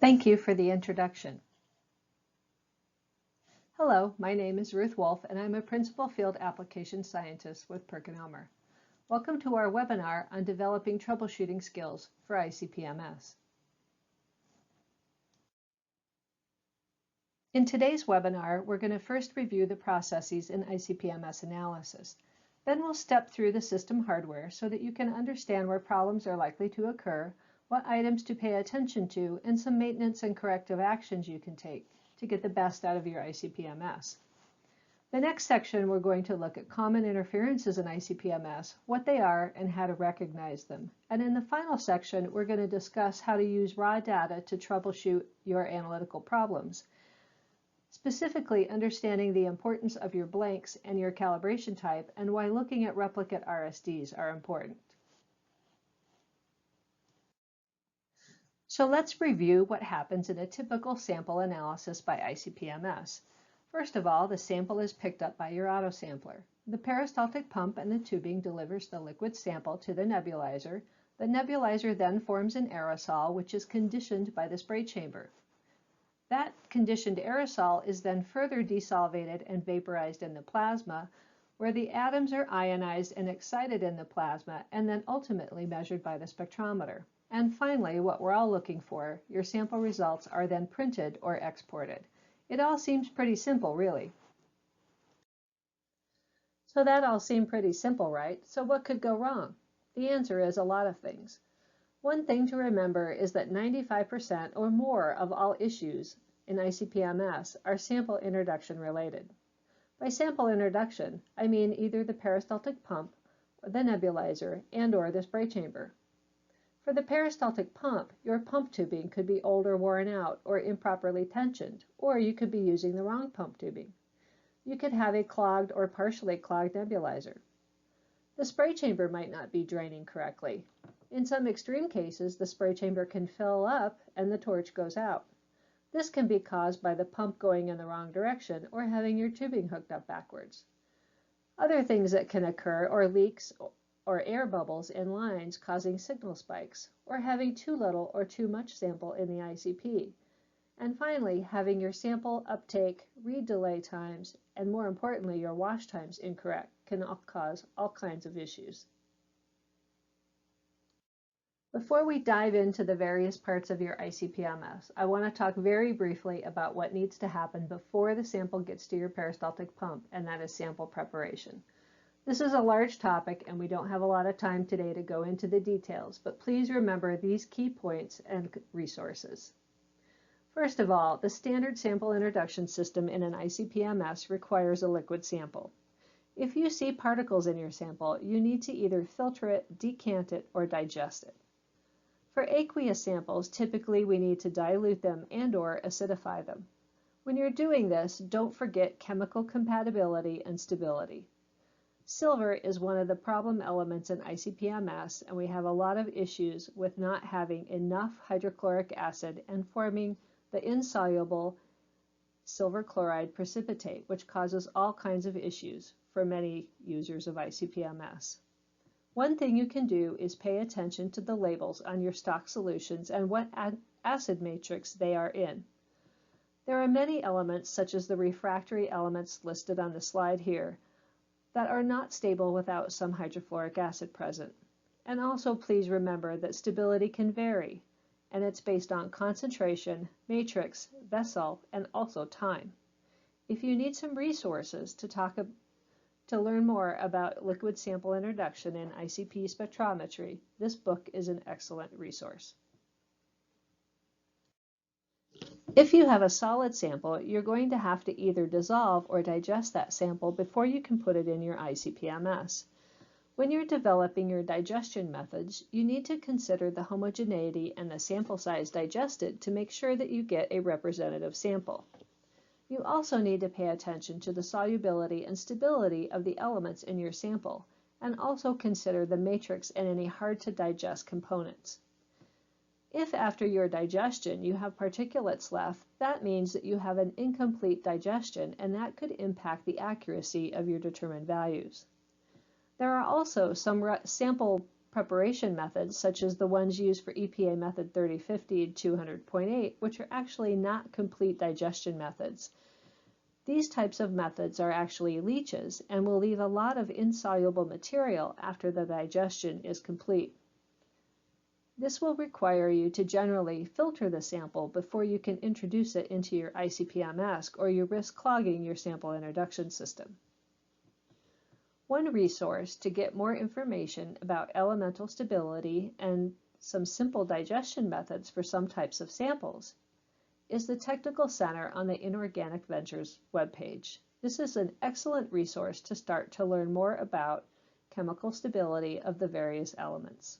Thank you for the introduction. Hello, my name is Ruth Wolf, and I'm a Principal Field Application Scientist with PerkinElmer. Welcome to our webinar on developing troubleshooting skills for ICP-MS. In today's webinar, we're going to first review the processes in ICP-MS analysis. Then we'll step through the system hardware so that you can understand where problems are likely to occur, what items to pay attention to, and some maintenance and corrective actions you can take to get the best out of your ICP-MS. The next section, we're going to look at common interferences in ICP-MS, what they are, and how to recognize them. And in the final section, we're going to discuss how to use raw data to troubleshoot your analytical problems, specifically understanding the importance of your blanks and your calibration type, and why looking at replicate RSDs are important. So let's review what happens in a typical sample analysis by ICP-MS. First of all, the sample is picked up by your autosampler. The peristaltic pump and the tubing delivers the liquid sample to the nebulizer. The nebulizer then forms an aerosol, which is conditioned by the spray chamber. That conditioned aerosol is then further desolvated and vaporized in the plasma, where the atoms are ionized and excited in the plasma, and then ultimately measured by the spectrometer. And finally, what we're all looking for, your sample results are then printed or exported. It all seems pretty simple, really. So that all seemed pretty simple, right? So what could go wrong? The answer is a lot of things. One thing to remember is that 95% or more of all issues in ICP-MS are sample introduction related. By sample introduction, I mean either the peristaltic pump, or the nebulizer, and/or the spray chamber. For the peristaltic pump, your pump tubing could be old or worn out or improperly tensioned, or you could be using the wrong pump tubing. You could have a clogged or partially clogged nebulizer. The spray chamber might not be draining correctly. In some extreme cases, the spray chamber can fill up and the torch goes out. This can be caused by the pump going in the wrong direction or having your tubing hooked up backwards. Other things that can occur are leaks or air bubbles in lines causing signal spikes, or having too little or too much sample in the ICP. And finally, having your sample uptake, read delay times, and more importantly, your wash times incorrect can cause all kinds of issues. Before we dive into the various parts of your ICP-MS, I want to talk very briefly about what needs to happen before the sample gets to your peristaltic pump, and that is sample preparation. This is a large topic, and we don't have a lot of time today to go into the details, but please remember these key points and resources. First of all, the standard sample introduction system in an ICP-MS requires a liquid sample. If you see particles in your sample, you need to either filter it, decant it, or digest it. For aqueous samples, typically we need to dilute them and/or acidify them. When you're doing this, don't forget chemical compatibility and stability. Silver is one of the problem elements in ICP-MS, and we have a lot of issues with not having enough hydrochloric acid and forming the insoluble silver chloride precipitate, which causes all kinds of issues for many users of ICP-MS. One thing you can do is pay attention to the labels on your stock solutions and what acid matrix they are in. There are many elements, such as the refractory elements listed on the slide here, that are not stable without some hydrofluoric acid present. And also please remember that stability can vary, and it's based on concentration, matrix, vessel, and also time. If you need some resources to learn more about liquid sample introduction in ICP spectrometry, this book is an excellent resource. If you have a solid sample, you're going to have to either dissolve or digest that sample before you can put it in your ICP-MS. When you're developing your digestion methods, you need to consider the homogeneity and the sample size digested to make sure that you get a representative sample. You also need to pay attention to the solubility and stability of the elements in your sample, and also consider the matrix and any hard-to-digest components. If after your digestion you have particulates left, that means that you have an incomplete digestion, and that could impact the accuracy of your determined values. There are also some sample preparation methods, such as the ones used for EPA method 3050 and 200.8, which are actually not complete digestion methods. These types of methods are actually leaches and will leave a lot of insoluble material after the digestion is complete. This will require you to generally filter the sample before you can introduce it into your ICP-MS, or you risk clogging your sample introduction system. One resource to get more information about elemental stability and some simple digestion methods for some types of samples is the Technical Center on the Inorganic Ventures webpage. This is an excellent resource to start to learn more about chemical stability of the various elements.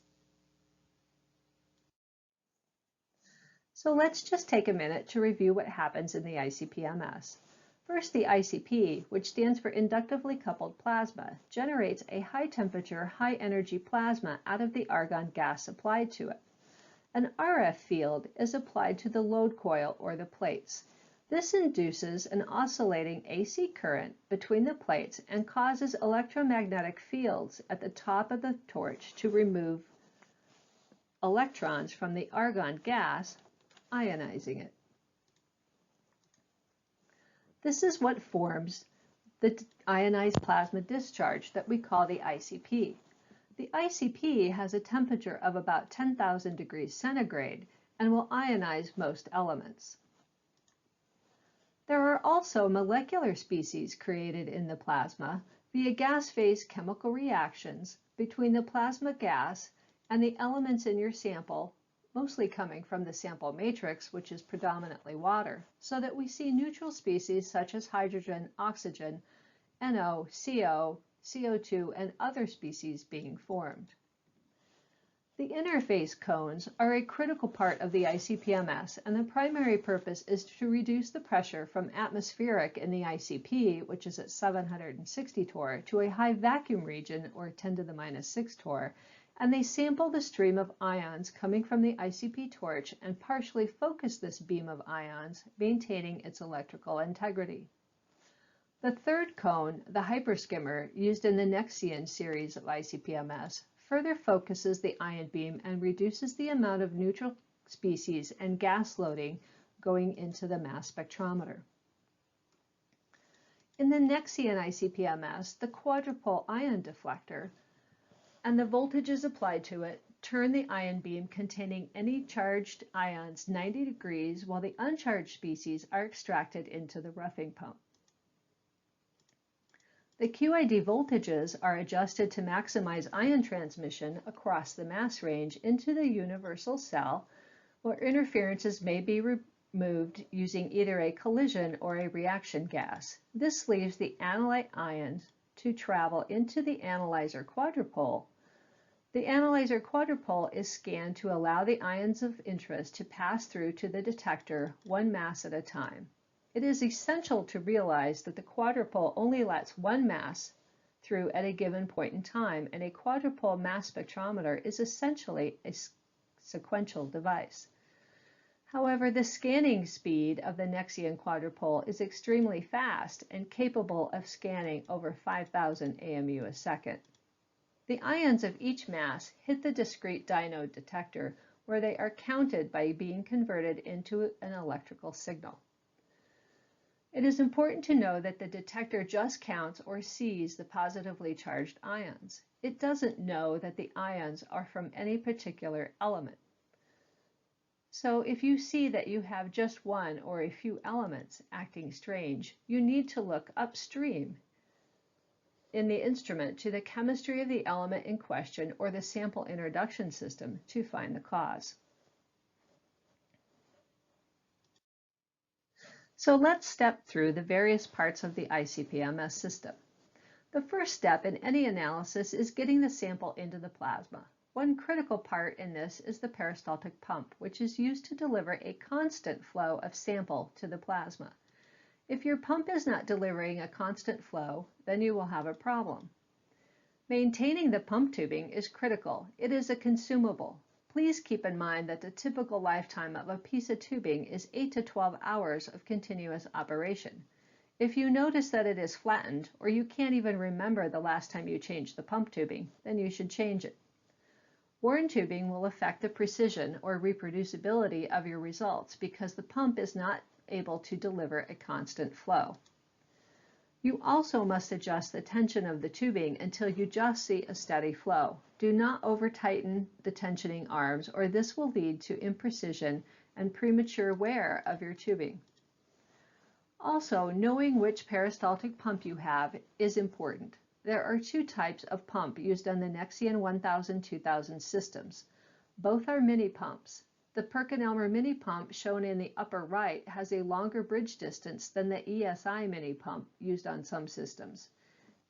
So let's just take a minute to review what happens in the ICP-MS. First, the ICP, which stands for inductively coupled plasma, generates a high-temperature, high-energy plasma out of the argon gas supplied to it. An RF field is applied to the load coil or the plates. This induces an oscillating AC current between the plates and causes electromagnetic fields at the top of the torch to remove electrons from the argon gas, ionizing it. This is what forms the ionized plasma discharge that we call the ICP. The ICP has a temperature of about 10,000 degrees centigrade and will ionize most elements. There are also molecular species created in the plasma via gas phase chemical reactions between the plasma gas and the elements in your sample, mostly coming from the sample matrix, which is predominantly water, so that we see neutral species such as hydrogen, oxygen, NO, CO, CO2, and other species being formed. The interface cones are a critical part of the ICP-MS, and the primary purpose is to reduce the pressure from atmospheric in the ICP, which is at 760 torr, to a high vacuum region, or 10 to the minus 6 torr, and they sample the stream of ions coming from the ICP torch and partially focus this beam of ions, maintaining its electrical integrity. The third cone, the hyperskimmer, used in the Nexian series of ICP-MS, further focuses the ion beam and reduces the amount of neutral species and gas loading going into the mass spectrometer. In the Nexian ICP-MS, the quadrupole ion deflector and the voltages applied to it turn the ion beam containing any charged ions 90 degrees, while the uncharged species are extracted into the roughing pump. The QID voltages are adjusted to maximize ion transmission across the mass range into the universal cell, where interferences may be removed using either a collision or a reaction gas. This leaves the analyte ions to travel into the analyzer quadrupole. The analyzer quadrupole is scanned to allow the ions of interest to pass through to the detector one mass at a time. It is essential to realize that the quadrupole only lets one mass through at a given point in time, and a quadrupole mass spectrometer is essentially a sequential device. However, the scanning speed of the Nexian quadrupole is extremely fast and capable of scanning over 5,000 AMU a second. The ions of each mass hit the discrete dynode detector, where they are counted by being converted into an electrical signal. It is important to know that the detector just counts or sees the positively charged ions. It doesn't know that the ions are from any particular element. So if you see that you have just one or a few elements acting strange, you need to look upstream in the instrument to the chemistry of the element in question or the sample introduction system to find the cause. So let's step through the various parts of the ICP-MS system. The first step in any analysis is getting the sample into the plasma. One critical part in this is the peristaltic pump, which is used to deliver a constant flow of sample to the plasma. If your pump is not delivering a constant flow, then you will have a problem. Maintaining the pump tubing is critical. It is a consumable. Please keep in mind that the typical lifetime of a piece of tubing is 8 to 12 hours of continuous operation. If you notice that it is flattened, or you can't even remember the last time you changed the pump tubing, then you should change it. Worn tubing will affect the precision or reproducibility of your results because the pump is not able to deliver a constant flow. You also must adjust the tension of the tubing until you just see a steady flow. Do not over-tighten the tensioning arms, or this will lead to imprecision and premature wear of your tubing. Also, knowing which peristaltic pump you have is important. There are two types of pump used on the Nexion 1000-2000 systems. Both are mini pumps. The PerkinElmer mini pump shown in the upper right has a longer bridge distance than the ESI mini pump used on some systems.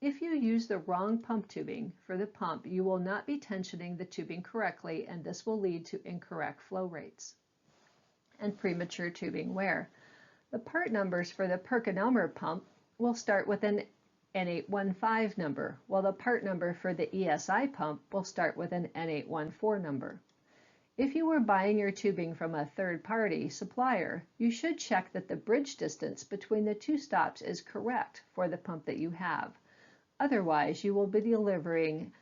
If you use the wrong pump tubing for the pump, you will not be tensioning the tubing correctly, and this will lead to incorrect flow rates and premature tubing wear. The part numbers for the PerkinElmer pump will start with an N815 number, while the part number for the ESI pump will start with an N814 number. If you are buying your tubing from a third-party supplier, you should check that the bridge distance between the two stops is correct for the pump that you have. Otherwise, you will be delivering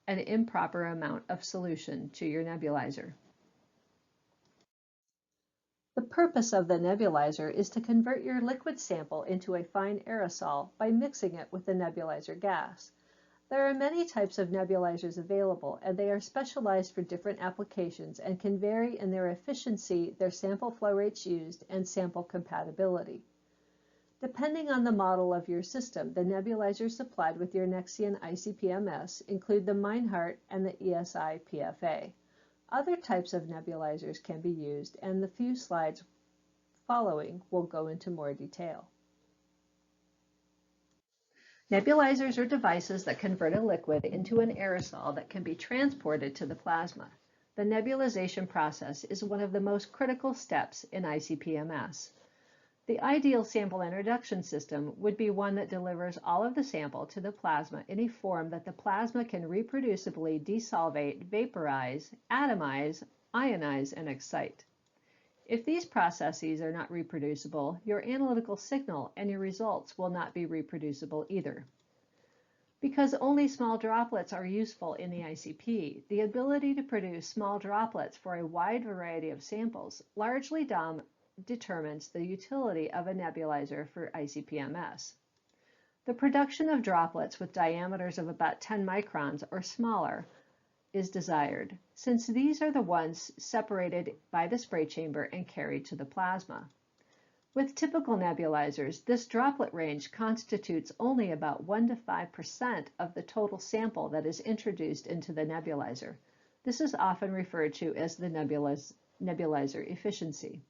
an improper amount of solution to your nebulizer. The purpose of the nebulizer is to convert your liquid sample into a fine aerosol by mixing it with the nebulizer gas. There are many types of nebulizers available, and they are specialized for different applications and can vary in their efficiency, their sample flow rates used, and sample compatibility. Depending on the model of your system, the nebulizers supplied with your Nexion ICP-MS include the Meinhardt and the ESI PFA. Other types of nebulizers can be used, and the few slides following will go into more detail. Nebulizers are devices that convert a liquid into an aerosol that can be transported to the plasma. The nebulization process is one of the most critical steps in ICP-MS. The ideal sample introduction system would be one that delivers all of the sample to the plasma in a form that the plasma can reproducibly desolvate, vaporize, atomize, ionize, and excite. If these processes are not reproducible, your analytical signal and your results will not be reproducible either. Because only small droplets are useful in the ICP, the ability to produce small droplets for a wide variety of samples largely determines the utility of a nebulizer for ICP-MS. The production of droplets with diameters of about 10 microns or smaller is desired, since these are the ones separated by the spray chamber and carried to the plasma. With typical nebulizers, this droplet range constitutes only about 1 to 5% of the total sample that is introduced into the nebulizer. This is often referred to as the nebulizer efficiency.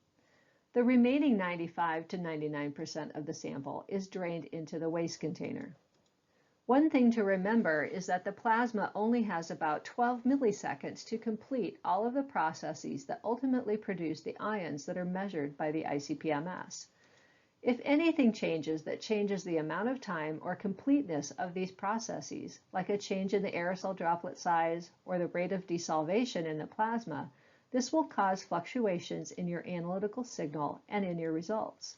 The remaining 95 to 99% of the sample is drained into the waste container. One thing to remember is that the plasma only has about 12 milliseconds to complete all of the processes that ultimately produce the ions that are measured by the ICP-MS. If anything changes that changes the amount of time or completeness of these processes, like a change in the aerosol droplet size or the rate of desolvation in the plasma, this will cause fluctuations in your analytical signal and in your results.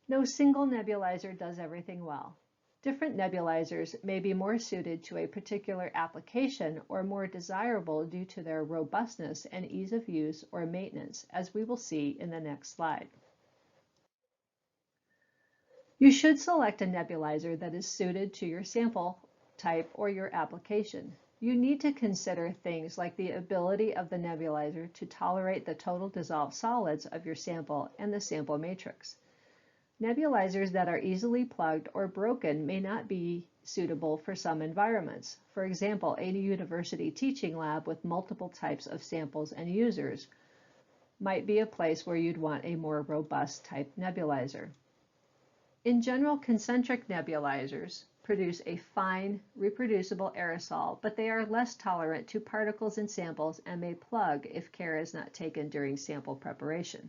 No single nebulizer does everything well. Different nebulizers may be more suited to a particular application or more desirable due to their robustness and ease of use or maintenance, as we will see in the next slide. You should select a nebulizer that is suited to your sample type or your application. You need to consider things like the ability of the nebulizer to tolerate the total dissolved solids of your sample and the sample matrix. Nebulizers that are easily plugged or broken may not be suitable for some environments. For example, a university teaching lab with multiple types of samples and users might be a place where you'd want a more robust type nebulizer. In general, concentric nebulizers produce a fine, reproducible aerosol, but they are less tolerant to particles in samples and may plug if care is not taken during sample preparation.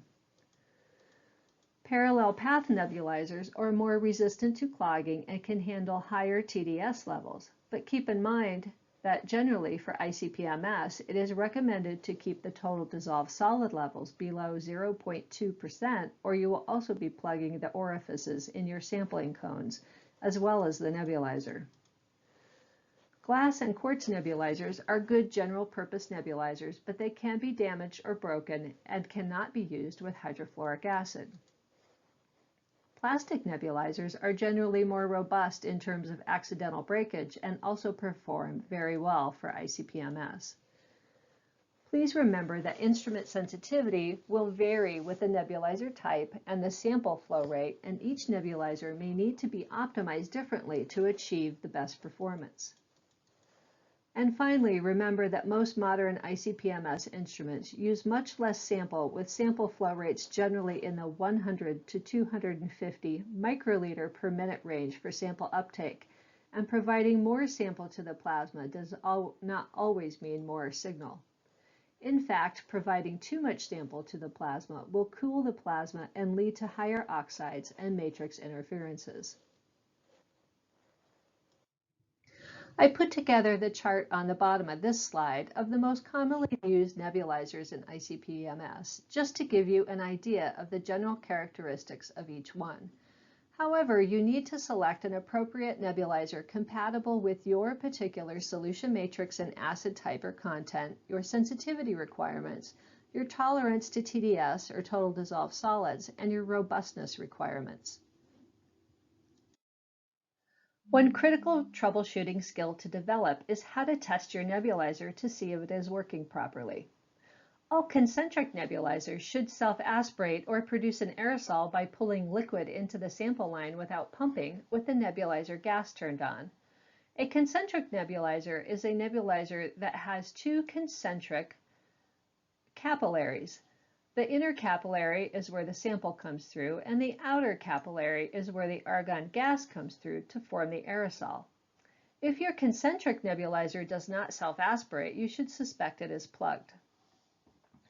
Parallel path nebulizers are more resistant to clogging and can handle higher TDS levels, but keep in mind that generally for ICP-MS, it is recommended to keep the total dissolved solid levels below 0.2%, or you will also be plugging the orifices in your sampling cones, as well as the nebulizer. Glass and quartz nebulizers are good general-purpose nebulizers, but they can be damaged or broken and cannot be used with hydrofluoric acid. Plastic nebulizers are generally more robust in terms of accidental breakage and also perform very well for ICP-MS. Please remember that instrument sensitivity will vary with the nebulizer type and the sample flow rate, and each nebulizer may need to be optimized differently to achieve the best performance. And finally, remember that most modern ICP-MS instruments use much less sample, with sample flow rates generally in the 100 to 250 microliter per minute range for sample uptake, and providing more sample to the plasma does not always mean more signal. In fact, providing too much sample to the plasma will cool the plasma and lead to higher oxides and matrix interferences. I put together the chart on the bottom of this slide of the most commonly used nebulizers in ICP-MS, just to give you an idea of the general characteristics of each one. However, you need to select an appropriate nebulizer compatible with your particular solution matrix and acid type or content, your sensitivity requirements, your tolerance to TDS or total dissolved solids, and your robustness requirements. One critical troubleshooting skill to develop is how to test your nebulizer to see if it is working properly. All concentric nebulizers should self-aspirate or produce an aerosol by pulling liquid into the sample line without pumping with the nebulizer gas turned on. A concentric nebulizer is a nebulizer that has two concentric capillaries. The inner capillary is where the sample comes through, and the outer capillary is where the argon gas comes through to form the aerosol. If your concentric nebulizer does not self-aspirate, you should suspect it is plugged.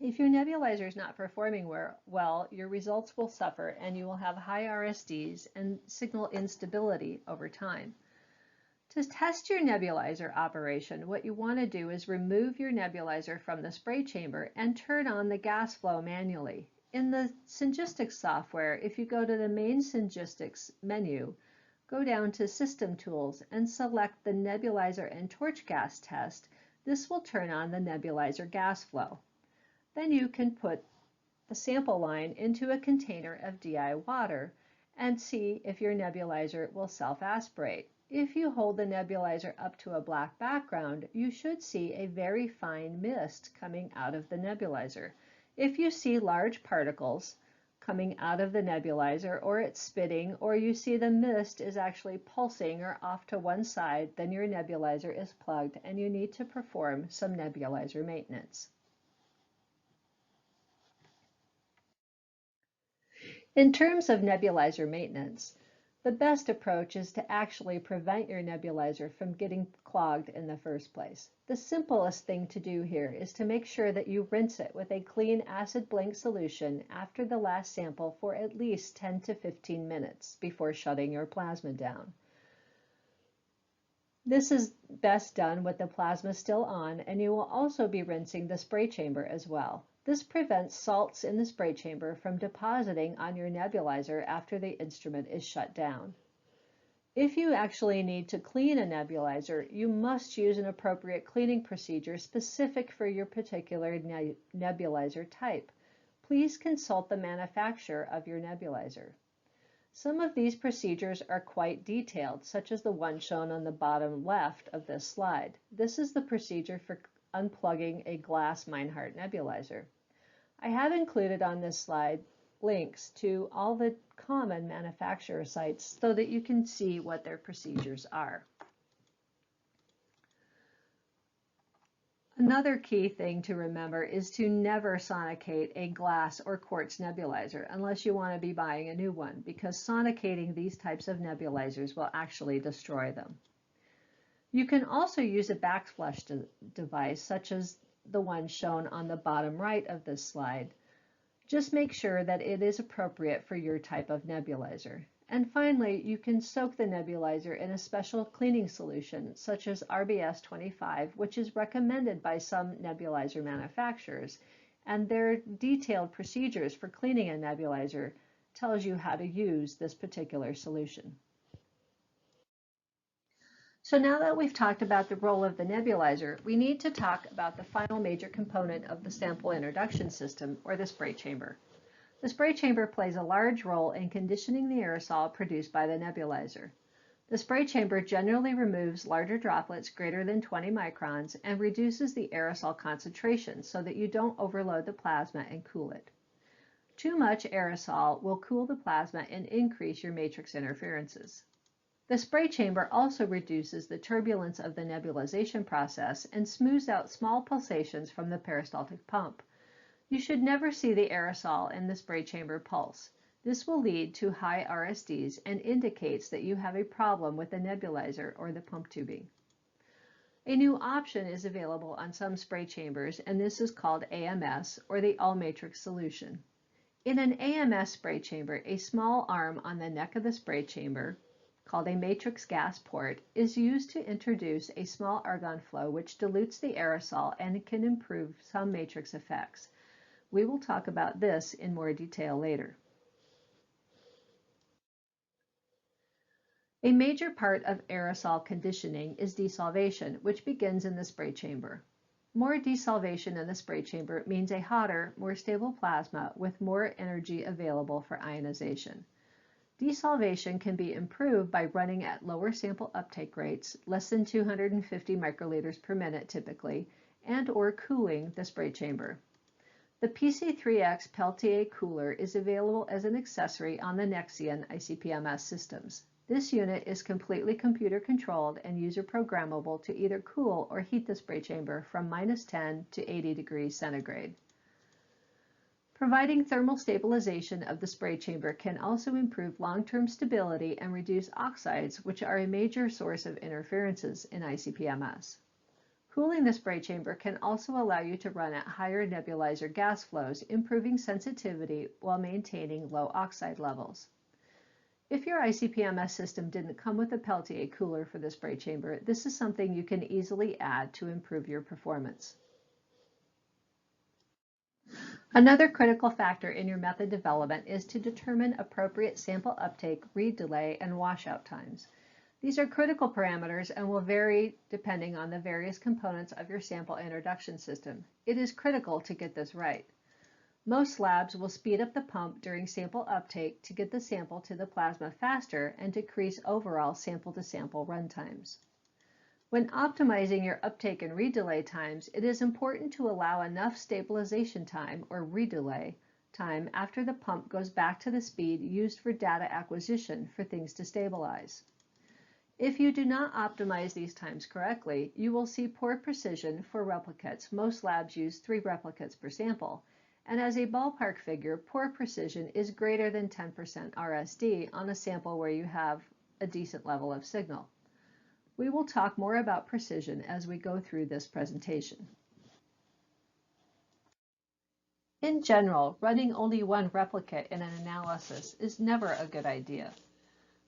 If your nebulizer is not performing well, your results will suffer and you will have high RSDs and signal instability over time. To test your nebulizer operation, what you want to do is remove your nebulizer from the spray chamber and turn on the gas flow manually. In the Syngistics software, if you go to the main Syngistics menu, go down to System Tools and select the Nebulizer and Torch Gas Test, this will turn on the nebulizer gas flow. Then you can put the sample line into a container of DI water and see if your nebulizer will self-aspirate. If you hold the nebulizer up to a black background, you should see a very fine mist coming out of the nebulizer. If you see large particles coming out of the nebulizer, or it's spitting, or you see the mist is actually pulsing or off to one side, then your nebulizer is plugged and you need to perform some nebulizer maintenance. In terms of nebulizer maintenance, the best approach is to actually prevent your nebulizer from getting clogged in the first place. The simplest thing to do here is to make sure that you rinse it with a clean acid blank solution after the last sample for at least 10 to 15 minutes before shutting your plasma down. This is best done with the plasma still on, and you will also be rinsing the spray chamber as well. This prevents salts in the spray chamber from depositing on your nebulizer after the instrument is shut down. If you actually need to clean a nebulizer, you must use an appropriate cleaning procedure specific for your particular nebulizer type. Please consult the manufacturer of your nebulizer. Some of these procedures are quite detailed, such as the one shown on the bottom left of this slide. This is the procedure for unplugging a glass Meinhardt nebulizer. I have included on this slide links to all the common manufacturer sites so that you can see what their procedures are. Another key thing to remember is to never sonicate a glass or quartz nebulizer unless you want to be buying a new one, because sonicating these types of nebulizers will actually destroy them. You can also use a backflush device such as the one shown on the bottom right of this slide. Just make sure that it is appropriate for your type of nebulizer. And finally, you can soak the nebulizer in a special cleaning solution such as RBS 25, which is recommended by some nebulizer manufacturers, and their detailed procedures for cleaning a nebulizer tells you how to use this particular solution. So now that we've talked about the role of the nebulizer, we need to talk about the final major component of the sample introduction system, or the spray chamber. The spray chamber plays a large role in conditioning the aerosol produced by the nebulizer. The spray chamber generally removes larger droplets greater than 20 microns and reduces the aerosol concentration so that you don't overload the plasma and cool it. Too much aerosol will cool the plasma and increase your matrix interferences. The spray chamber also reduces the turbulence of the nebulization process and smooths out small pulsations from the peristaltic pump. You should never see the aerosol in the spray chamber pulse. This will lead to high RSDs and indicates that you have a problem with the nebulizer or the pump tubing. A new option is available on some spray chambers, and this is called AMS, or the all-matrix solution. In an AMS spray chamber, a small arm on the neck of the spray chamber, called a matrix gas port, is used to introduce a small argon flow which dilutes the aerosol and can improve some matrix effects. We will talk about this in more detail later. A major part of aerosol conditioning is desolvation, which begins in the spray chamber. More desolvation in the spray chamber means a hotter, more stable plasma with more energy available for ionization. Desolvation can be improved by running at lower sample uptake rates, less than 250 microliters per minute typically, and or cooling the spray chamber. The PC3X Peltier cooler is available as an accessory on the Nexion ICP-MS systems. This unit is completely computer controlled and user programmable to either cool or heat the spray chamber from -10 to 80 degrees centigrade. Providing thermal stabilization of the spray chamber can also improve long-term stability and reduce oxides, which are a major source of interferences in ICP-MS. Cooling the spray chamber can also allow you to run at higher nebulizer gas flows, improving sensitivity while maintaining low oxide levels. If your ICP-MS system didn't come with a Peltier cooler for the spray chamber, this is something you can easily add to improve your performance. Another critical factor in your method development is to determine appropriate sample uptake, read delay, and washout times. These are critical parameters and will vary depending on the various components of your sample introduction system. It is critical to get this right. Most labs will speed up the pump during sample uptake to get the sample to the plasma faster and decrease overall sample-to-sample run times. When optimizing your uptake and read delay times, it is important to allow enough stabilization time, or read delay time, after the pump goes back to the speed used for data acquisition for things to stabilize. If you do not optimize these times correctly, you will see poor precision for replicates. Most labs use 3 replicates per sample, and as a ballpark figure, poor precision is greater than 10% RSD on a sample where you have a decent level of signal. We will talk more about precision as we go through this presentation. In general, running only one replicate in an analysis is never a good idea.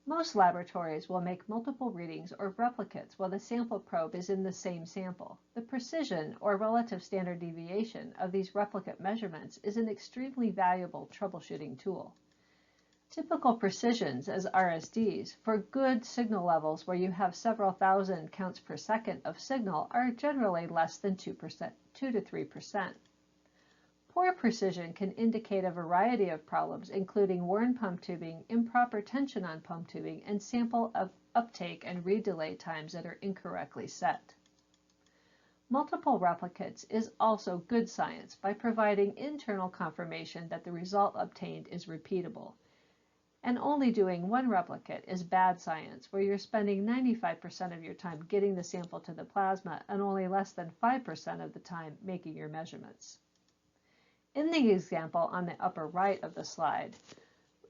Most laboratories will make multiple readings or replicates while the sample probe is in the same sample. The precision, or relative standard deviation, of these replicate measurements is an extremely valuable troubleshooting tool. Typical precisions as RSDs for good signal levels where you have several thousand counts per second of signal are generally less than 2 to 3%. Poor precision can indicate a variety of problems, including worn pump tubing, improper tension on pump tubing, and sample of uptake and read delay times that are incorrectly set. Multiple replicates is also good science by providing internal confirmation that the result obtained is repeatable. And only doing one replicate is bad science, where you're spending 95% of your time getting the sample to the plasma and only less than 5% of the time making your measurements. In the example on the upper right of the slide,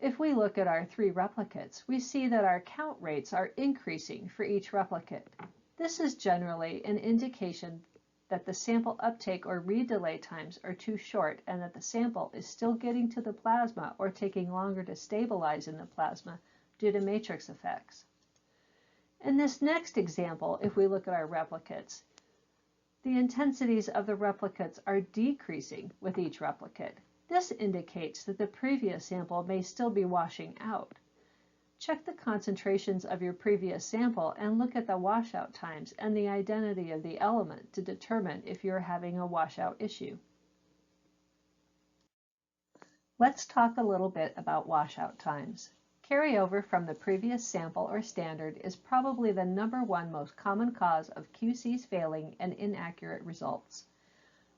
if we look at our 3 replicates, we see that our count rates are increasing for each replicate. This is generally an indication that the sample uptake or read delay times are too short and that the sample is still getting to the plasma or taking longer to stabilize in the plasma due to matrix effects. In this next example, if we look at our replicates, the intensities of the replicates are decreasing with each replicate. This indicates that the previous sample may still be washing out. Check the concentrations of your previous sample and look at the washout times and the identity of the element to determine if you're having a washout issue. Let's talk a little bit about washout times. Carryover from the previous sample or standard is probably the #1 most common cause of QCs failing and inaccurate results.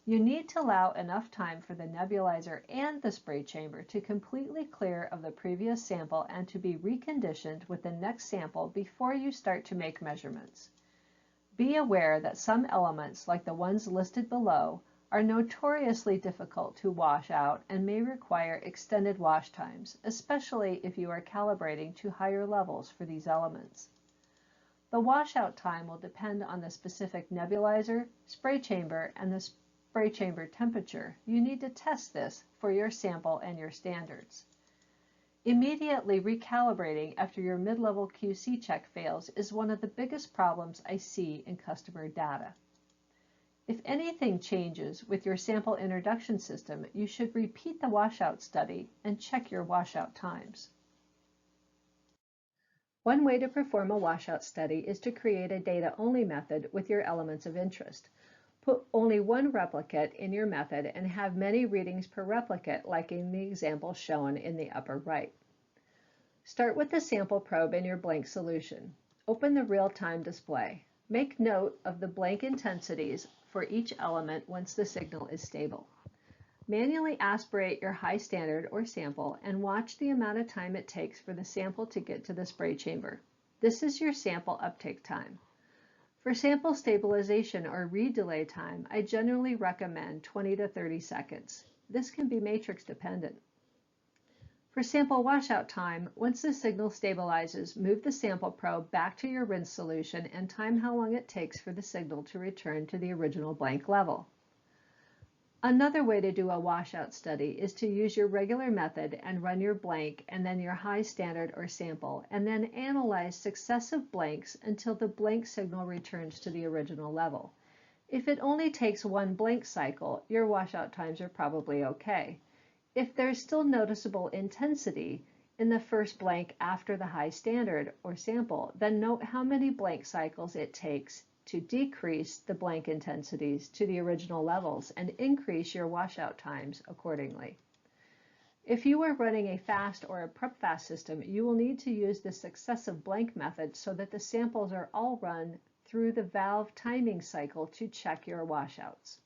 You need to allow enough time for the nebulizer and the spray chamber to completely clear of the previous sample and to be reconditioned with the next sample before you start to make measurements. Be aware that some elements, like the ones listed below, are notoriously difficult to wash out and may require extended wash times, especially if you are calibrating to higher levels for these elements. The washout time will depend on the specific nebulizer, spray chamber, and the spray chamber temperature. You need to test this for your sample and your standards. Immediately recalibrating after your mid-level QC check fails is one of the biggest problems I see in customer data. If anything changes with your sample introduction system, you should repeat the washout study and check your washout times. One way to perform a washout study is to create a data-only method with your elements of interest. Put only one replicate in your method and have many readings per replicate, like in the example shown in the upper right. Start with the sample probe in your blank solution. Open the real-time display. Make note of the blank intensities for each element once the signal is stable. Manually aspirate your high standard or sample and watch the amount of time it takes for the sample to get to the spray chamber. This is your sample uptake time. For sample stabilization or read delay time, I generally recommend 20 to 30 seconds. This can be matrix dependent. For sample washout time, once the signal stabilizes, move the sample probe back to your rinse solution and time how long it takes for the signal to return to the original blank level. Another way to do a washout study is to use your regular method and run your blank and then your high standard or sample, and then analyze successive blanks until the blank signal returns to the original level. If it only takes one blank cycle, your washout times are probably okay. If there's still noticeable intensity in the first blank after the high standard or sample, then note how many blank cycles it takes to decrease the blank intensities to the original levels and increase your washout times accordingly. If you are running a fast or a prep fast system, you will need to use the successive blank method so that the samples are all run through the valve timing cycle to check your washouts.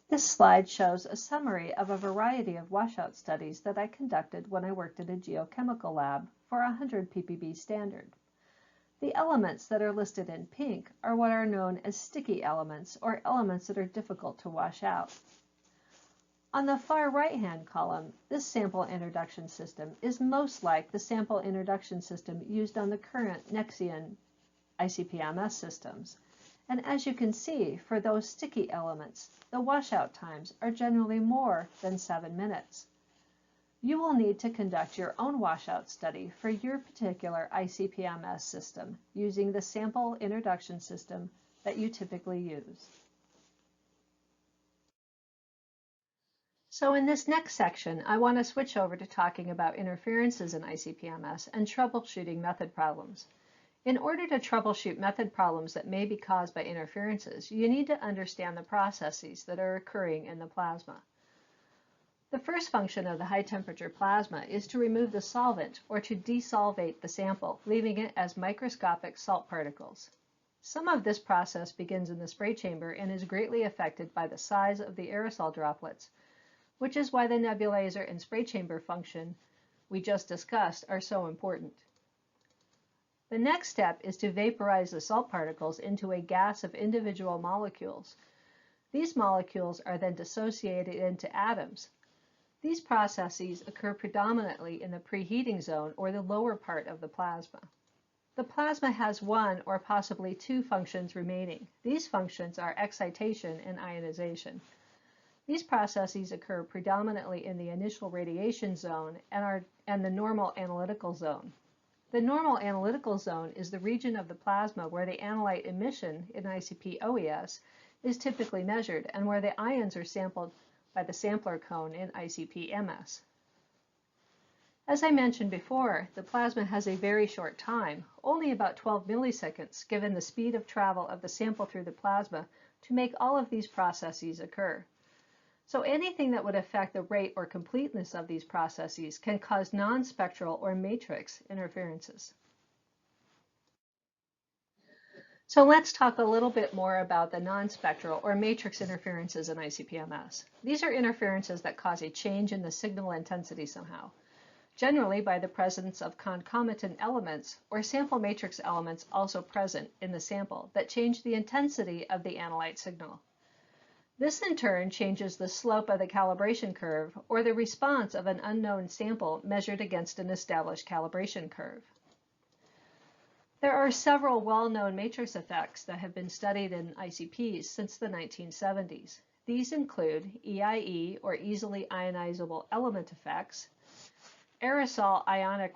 This slide shows a summary of a variety of washout studies that I conducted when I worked at a geochemical lab for a 100 ppb standard. The elements that are listed in pink are what are known as sticky elements, or elements that are difficult to wash out. On the far right-hand column, this sample introduction system is most like the sample introduction system used on the current Nexian ICP-MS systems. And as you can see, for those sticky elements, the washout times are generally more than 7 minutes. You will need to conduct your own washout study for your particular ICP-MS system using the sample introduction system that you typically use. So in this next section, I want to switch over to talking about interferences in ICP-MS and troubleshooting method problems. In order to troubleshoot method problems that may be caused by interferences, you need to understand the processes that are occurring in the plasma. The first function of the high-temperature plasma is to remove the solvent or to desolvate the sample, leaving it as microscopic salt particles. Some of this process begins in the spray chamber and is greatly affected by the size of the aerosol droplets, which is why the nebulizer and spray chamber function we just discussed are so important. The next step is to vaporize the salt particles into a gas of individual molecules. These molecules are then dissociated into atoms. These processes occur predominantly in the preheating zone or the lower part of the plasma. The plasma has one or possibly two functions remaining. These functions are excitation and ionization. These processes occur predominantly in the initial radiation zone and the normal analytical zone. The normal analytical zone is the region of the plasma where the analyte emission in ICP-OES is typically measured and where the ions are sampled by the sampler cone in ICP-MS. As I mentioned before, the plasma has a very short time, only about 12 milliseconds, given the speed of travel of the sample through the plasma, to make all of these processes occur. So anything that would affect the rate or completeness of these processes can cause non-spectral or matrix interferences. So let's talk a little bit more about the non-spectral or matrix interferences in ICP-MS. These are interferences that cause a change in the signal intensity somehow, generally by the presence of concomitant elements or sample matrix elements also present in the sample that change the intensity of the analyte signal. This in turn changes the slope of the calibration curve or the response of an unknown sample measured against an established calibration curve. There are several well-known matrix effects that have been studied in ICPs since the 1970s. These include EIE or easily ionizable element effects, aerosol ionic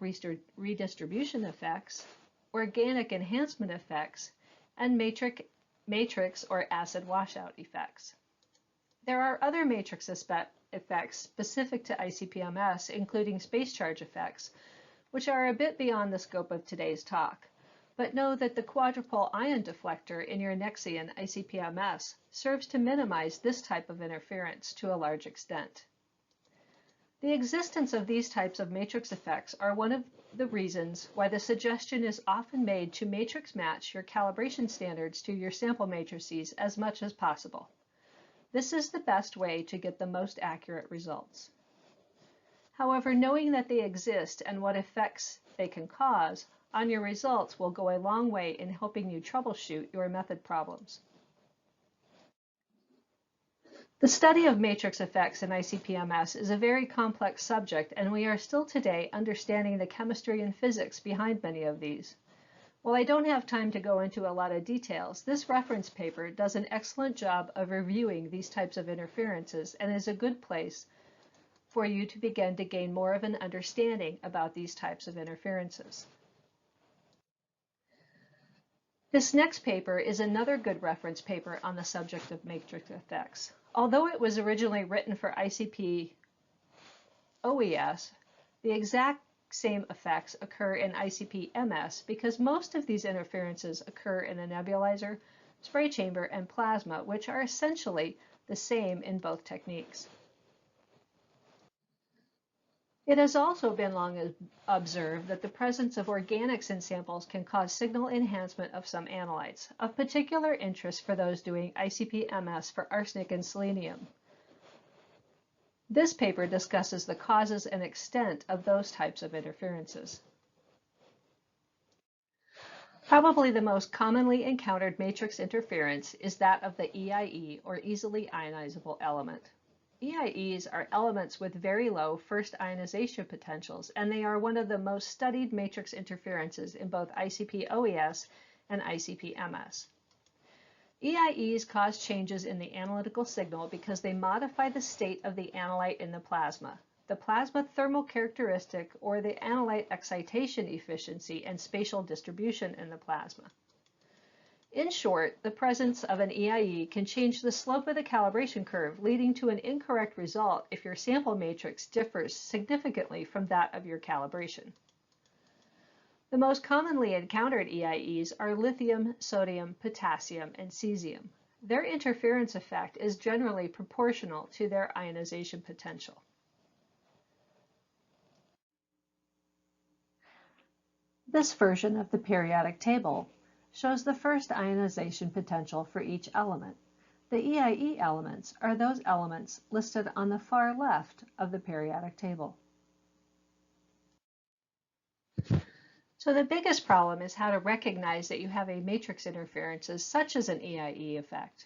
redistribution effects, organic enhancement effects, and matrix or acid washout effects. There are other matrix effects specific to ICP-MS, including space charge effects, which are a bit beyond the scope of today's talk. But know that the quadrupole ion deflector in your Nexian ICP-MS serves to minimize this type of interference to a large extent. The existence of these types of matrix effects are one of the reasons why the suggestion is often made to matrix match your calibration standards to your sample matrices as much as possible. This is the best way to get the most accurate results. However, knowing that they exist and what effects they can cause on your results will go a long way in helping you troubleshoot your method problems. The study of matrix effects in ICP-MS is a very complex subject, and we are still today understanding the chemistry and physics behind many of these. While I don't have time to go into a lot of details, this reference paper does an excellent job of reviewing these types of interferences and is a good place for you to begin to gain more of an understanding about these types of interferences. This next paper is another good reference paper on the subject of matrix effects. Although it was originally written for ICP-OES, the exact same effects occur in ICP-MS because most of these interferences occur in the nebulizer, spray chamber, and plasma, which are essentially the same in both techniques. It has also been long observed that the presence of organics in samples can cause signal enhancement of some analytes, of particular interest for those doing ICP-MS for arsenic and selenium. This paper discusses the causes and extent of those types of interferences. Probably the most commonly encountered matrix interference is that of the EIE, or easily ionizable element. EIEs are elements with very low first ionization potentials, and they are one of the most studied matrix interferences in both ICP-OES and ICP-MS. EIEs cause changes in the analytical signal because they modify the state of the analyte in the plasma thermal characteristic, or the analyte excitation efficiency and spatial distribution in the plasma. In short, the presence of an EIE can change the slope of the calibration curve, leading to an incorrect result if your sample matrix differs significantly from that of your calibration. The most commonly encountered EIEs are lithium, sodium, potassium, and cesium. Their interference effect is generally proportional to their ionization potential. This version of the periodic table shows the first ionization potential for each element. The EIE elements are those elements listed on the far left of the periodic table. So the biggest problem is how to recognize that you have a matrix interferences such as an EIE effect.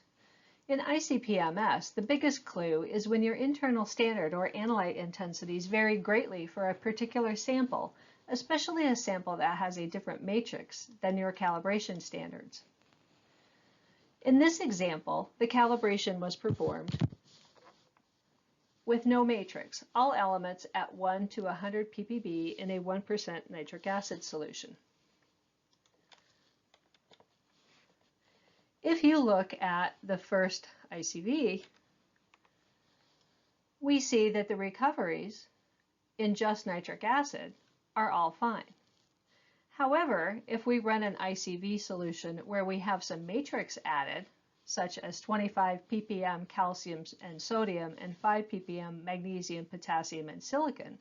In ICP-MS, the biggest clue is when your internal standard or analyte intensities vary greatly for a particular sample, especially a sample that has a different matrix than your calibration standards. In this example, the calibration was performed with no matrix, all elements at 1 to 100 ppb in a 1% nitric acid solution. If you look at the first ICV, we see that the recoveries in just nitric acid are all fine. However, if we run an ICV solution where we have some matrix added, such as 25 ppm calcium and sodium and 5 ppm magnesium, potassium, and silicon,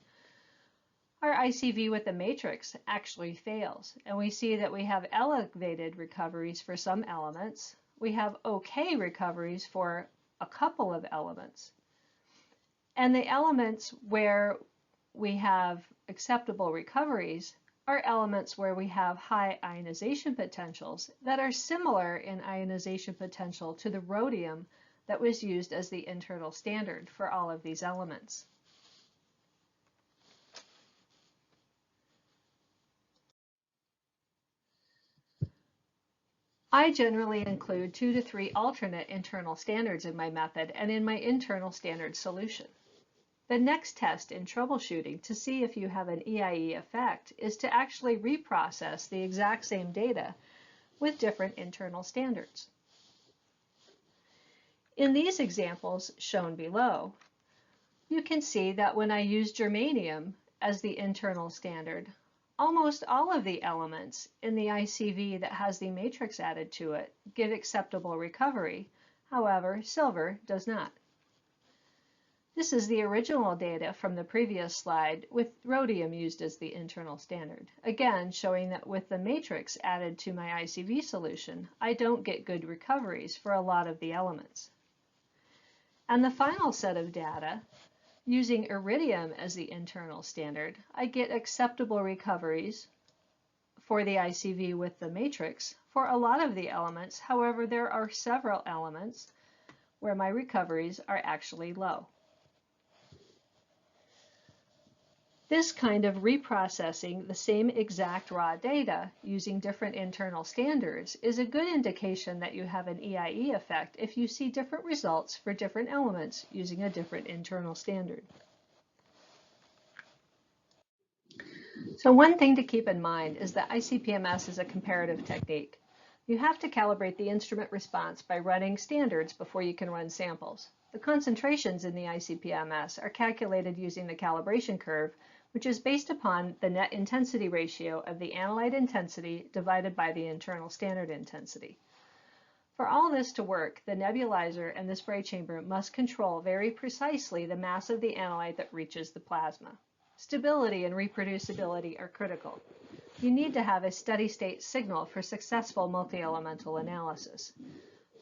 our ICV with the matrix actually fails, and we see that we have elevated recoveries for some elements. We have okay recoveries for a couple of elements. And the elements where we have acceptable recoveries are elements where we have high ionization potentials that are similar in ionization potential to the rhodium that was used as the internal standard for all of these elements. I generally include 2 to 3 alternate internal standards in my method and in my internal standard solution. The next test in troubleshooting to see if you have an EIE effect is to actually reprocess the exact same data with different internal standards. In these examples shown below, you can see that when I use germanium as the internal standard, almost all of the elements in the ICV that has the matrix added to it give acceptable recovery. However, silver does not. This is the original data from the previous slide with rhodium used as the internal standard. Again, showing that with the matrix added to my ICV solution, I don't get good recoveries for a lot of the elements. And the final set of data, using iridium as the internal standard, I get acceptable recoveries for the ICV with the matrix for a lot of the elements. However, there are several elements where my recoveries are actually low. This kind of reprocessing the same exact raw data using different internal standards is a good indication that you have an EIE effect if you see different results for different elements using a different internal standard. So one thing to keep in mind is that ICP-MS is a comparative technique. You have to calibrate the instrument response by running standards before you can run samples. The concentrations in the ICP-MS are calculated using the calibration curve, which is based upon the net intensity ratio of the analyte intensity divided by the internal standard intensity. For all this to work, the nebulizer and the spray chamber must control very precisely the mass of the analyte that reaches the plasma. Stability and reproducibility are critical. You need to have a steady state signal for successful multi-elemental analysis.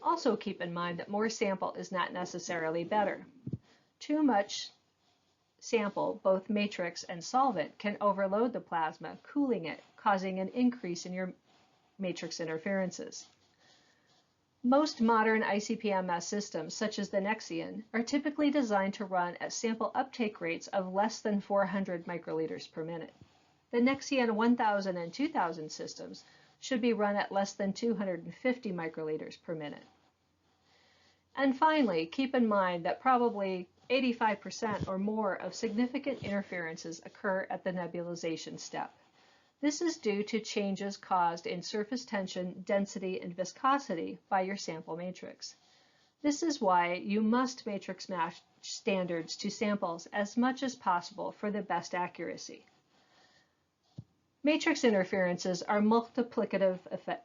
Also keep in mind that more sample is not necessarily better. Too much sample, both matrix and solvent, can overload the plasma, cooling it, causing an increase in your matrix interferences. Most modern ICP-MS systems, such as the Nexion, are typically designed to run at sample uptake rates of less than 400 microliters per minute. The Nexion 1000 and 2000 systems should be run at less than 250 microliters per minute. And finally, keep in mind that probably 85% or more of significant interferences occur at the nebulization step. This is due to changes caused in surface tension, density, and viscosity by your sample matrix. This is why you must matrix match standards to samples as much as possible for the best accuracy. Matrix interferences are multiplicative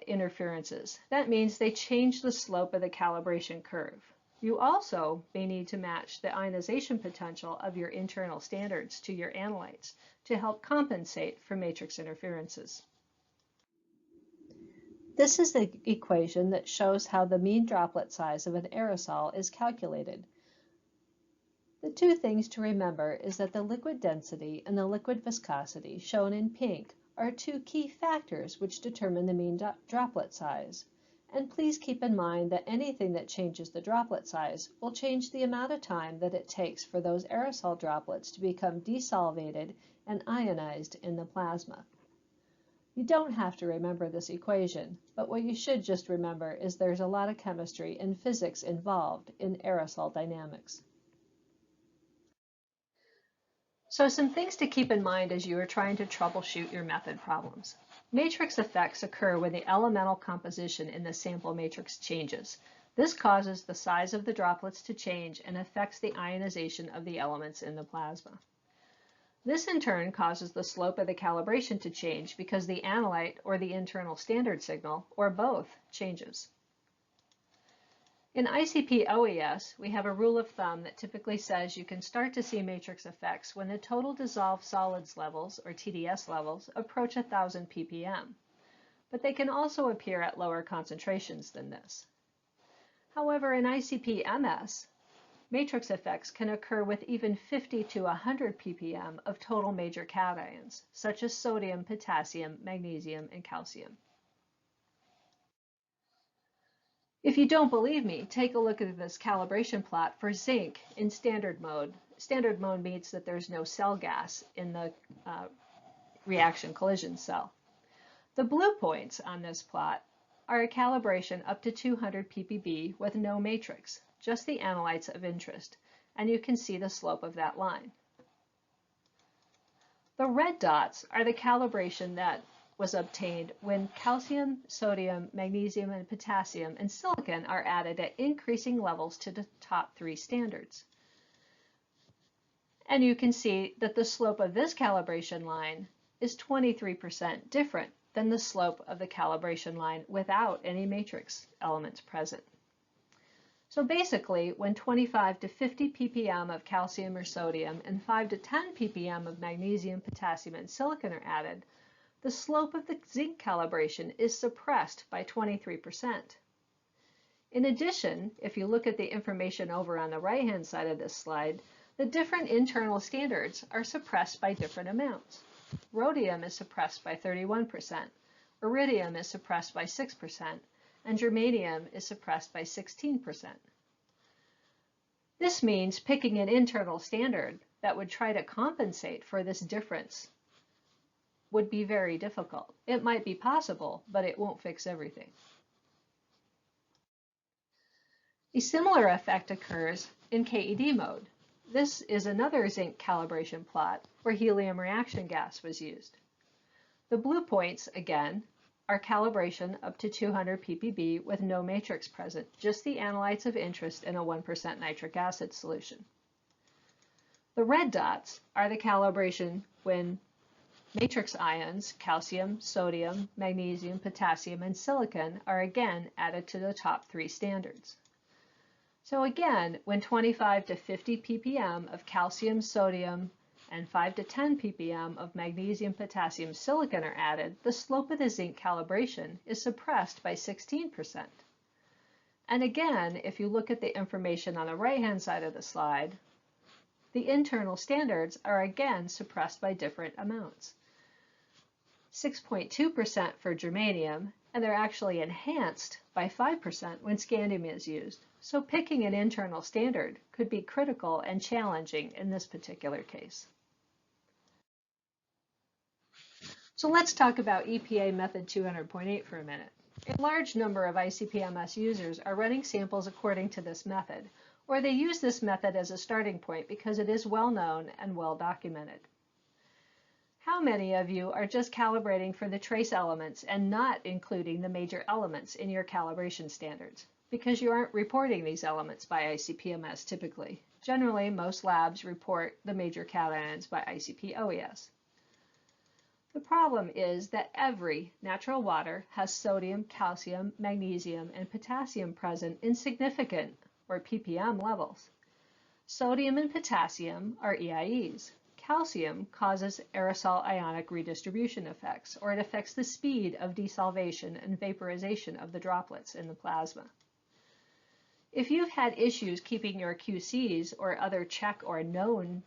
interferences. That means they change the slope of the calibration curve. You also may need to match the ionization potential of your internal standards to your analytes to help compensate for matrix interferences. This is the equation that shows how the mean droplet size of an aerosol is calculated. The two things to remember is that the liquid density and the liquid viscosity, shown in pink, are two key factors which determine the mean droplet size. And please keep in mind that anything that changes the droplet size will change the amount of time that it takes for those aerosol droplets to become desolvated and ionized in the plasma. You don't have to remember this equation, but what you should just remember is there's a lot of chemistry and physics involved in aerosol dynamics. So some things to keep in mind as you are trying to troubleshoot your method problems. Matrix effects occur when the elemental composition in the sample matrix changes. This causes the size of the droplets to change and affects the ionization of the elements in the plasma. This in turn causes the slope of the calibration to change because the analyte or the internal standard signal, or both, changes. In ICP-OES, we have a rule of thumb that typically says you can start to see matrix effects when the total dissolved solids levels, or TDS levels, approach 1,000 ppm, but they can also appear at lower concentrations than this. However, in ICP-MS, matrix effects can occur with even 50 to 100 ppm of total major cations, such as sodium, potassium, magnesium, and calcium. If you don't believe me, take a look at this calibration plot for zinc in standard mode. Standard mode means that there's no cell gas in the reaction collision cell. The blue points on this plot are a calibration up to 200 ppb with no matrix, just the analytes of interest, and you can see the slope of that line. The red dots are the calibration that was obtained when calcium, sodium, magnesium, and potassium and silicon are added at increasing levels to the top 3 standards. And you can see that the slope of this calibration line is 23% different than the slope of the calibration line without any matrix elements present. So basically, when 25 to 50 ppm of calcium or sodium and 5 to 10 ppm of magnesium, potassium, and silicon are added, the slope of the zinc calibration is suppressed by 23%. In addition, if you look at the information over on the right-hand side of this slide, the different internal standards are suppressed by different amounts. Rhodium is suppressed by 31%, iridium is suppressed by 6%, and germanium is suppressed by 16%. This means picking an internal standard that would try to compensate for this difference would be very difficult. It might be possible, but it won't fix everything. A similar effect occurs in KED mode. This is another zinc calibration plot where helium reaction gas was used. The blue points, again, are calibration up to 200 ppb with no matrix present, just the analytes of interest in a 1% nitric acid solution. The red dots are the calibration when matrix ions, calcium, sodium, magnesium, potassium, and silicon are again added to the top 3 standards. So again, when 25 to 50 ppm of calcium, sodium, and 5 to 10 ppm of magnesium, potassium, silicon are added, the slope of the zinc calibration is suppressed by 16%. And again, if you look at the information on the right-hand side of the slide, the internal standards are again suppressed by different amounts. 6.2% for germanium, and they're actually enhanced by 5% when scandium is used. So picking an internal standard could be critical and challenging in this particular case. So let's talk about EPA method 200.8 for a minute. A large number of ICP-MS users are running samples according to this method, or they use this method as a starting point because it is well known and well documented. How many of you are just calibrating for the trace elements and not including the major elements in your calibration standards? Because you aren't reporting these elements by ICP-MS typically. Generally, most labs report the major cations by ICP-OES. The problem is that every natural water has sodium, calcium, magnesium, and potassium present in significant, or ppm, levels. Sodium and potassium are EIEs. Calcium causes aerosol ionic redistribution effects, or it affects the speed of desolvation and vaporization of the droplets in the plasma. If you've had issues keeping your QCs or other check or known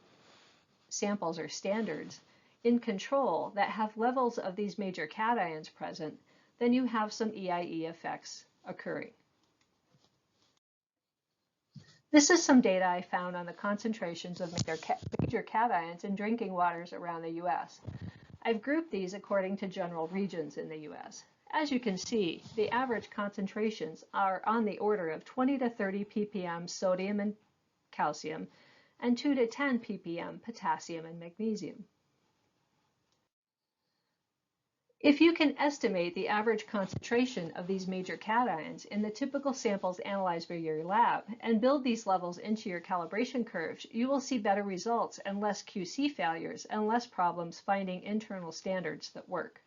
samples or standards in control that have levels of these major cations present, then you have some EIE effects occurring. This is some data I found on the concentrations of major cations in drinking waters around the U.S. I've grouped these according to general regions in the U.S. As you can see, the average concentrations are on the order of 20 to 30 ppm sodium and calcium, and 2 to 10 ppm potassium and magnesium. If you can estimate the average concentration of these major cations in the typical samples analyzed by your lab and build these levels into your calibration curves, you will see better results and less QC failures and less problems finding internal standards that work.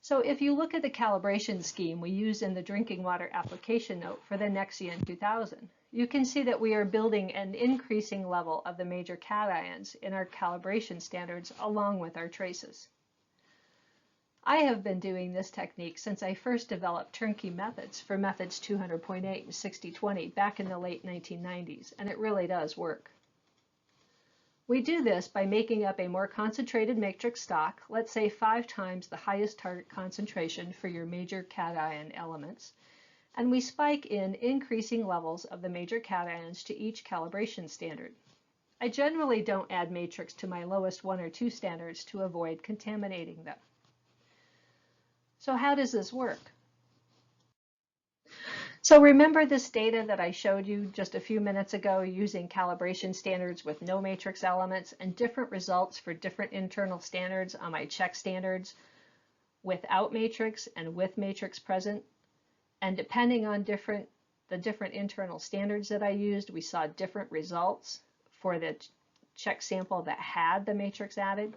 So if you look at the calibration scheme we use in the drinking water application note for the Nexion 2000, you can see that we are building an increasing level of the major cations in our calibration standards along with our traces. I have been doing this technique since I first developed turnkey methods for methods 200.8 and 6020 back in the late 1990s, and it really does work. We do this by making up a more concentrated matrix stock, let's say 5 times the highest target concentration for your major cation elements, and we spike in increasing levels of the major cations to each calibration standard. I generally don't add matrix to my lowest 1 or 2 standards to avoid contaminating them. So how does this work? So remember this data that I showed you just a few minutes ago using calibration standards with no matrix elements and different results for different internal standards on my check standards without matrix and with matrix present? And depending on the different internal standards that I used, we saw different results for the check sample that had the matrix added.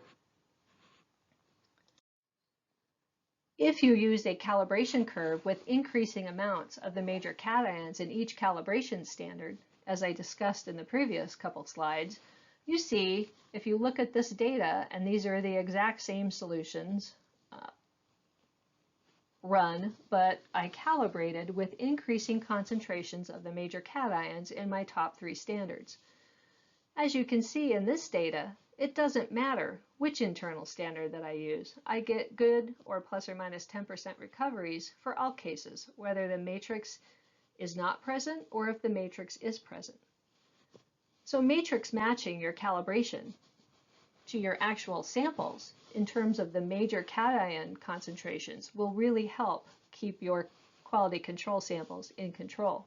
If you use a calibration curve with increasing amounts of the major cations in each calibration standard, as I discussed in the previous couple slides, you see, if you look at this data, and these are the exact same solutions run, but I calibrated with increasing concentrations of the major cations in my top 3 standards. As you can see in this data, it doesn't matter which internal standard that I use. I get good or plus or minus 10% recoveries for all cases, whether the matrix is not present or if the matrix is present. So matrix matching your calibration to your actual samples in terms of the major cation concentrations will really help keep your quality control samples in control.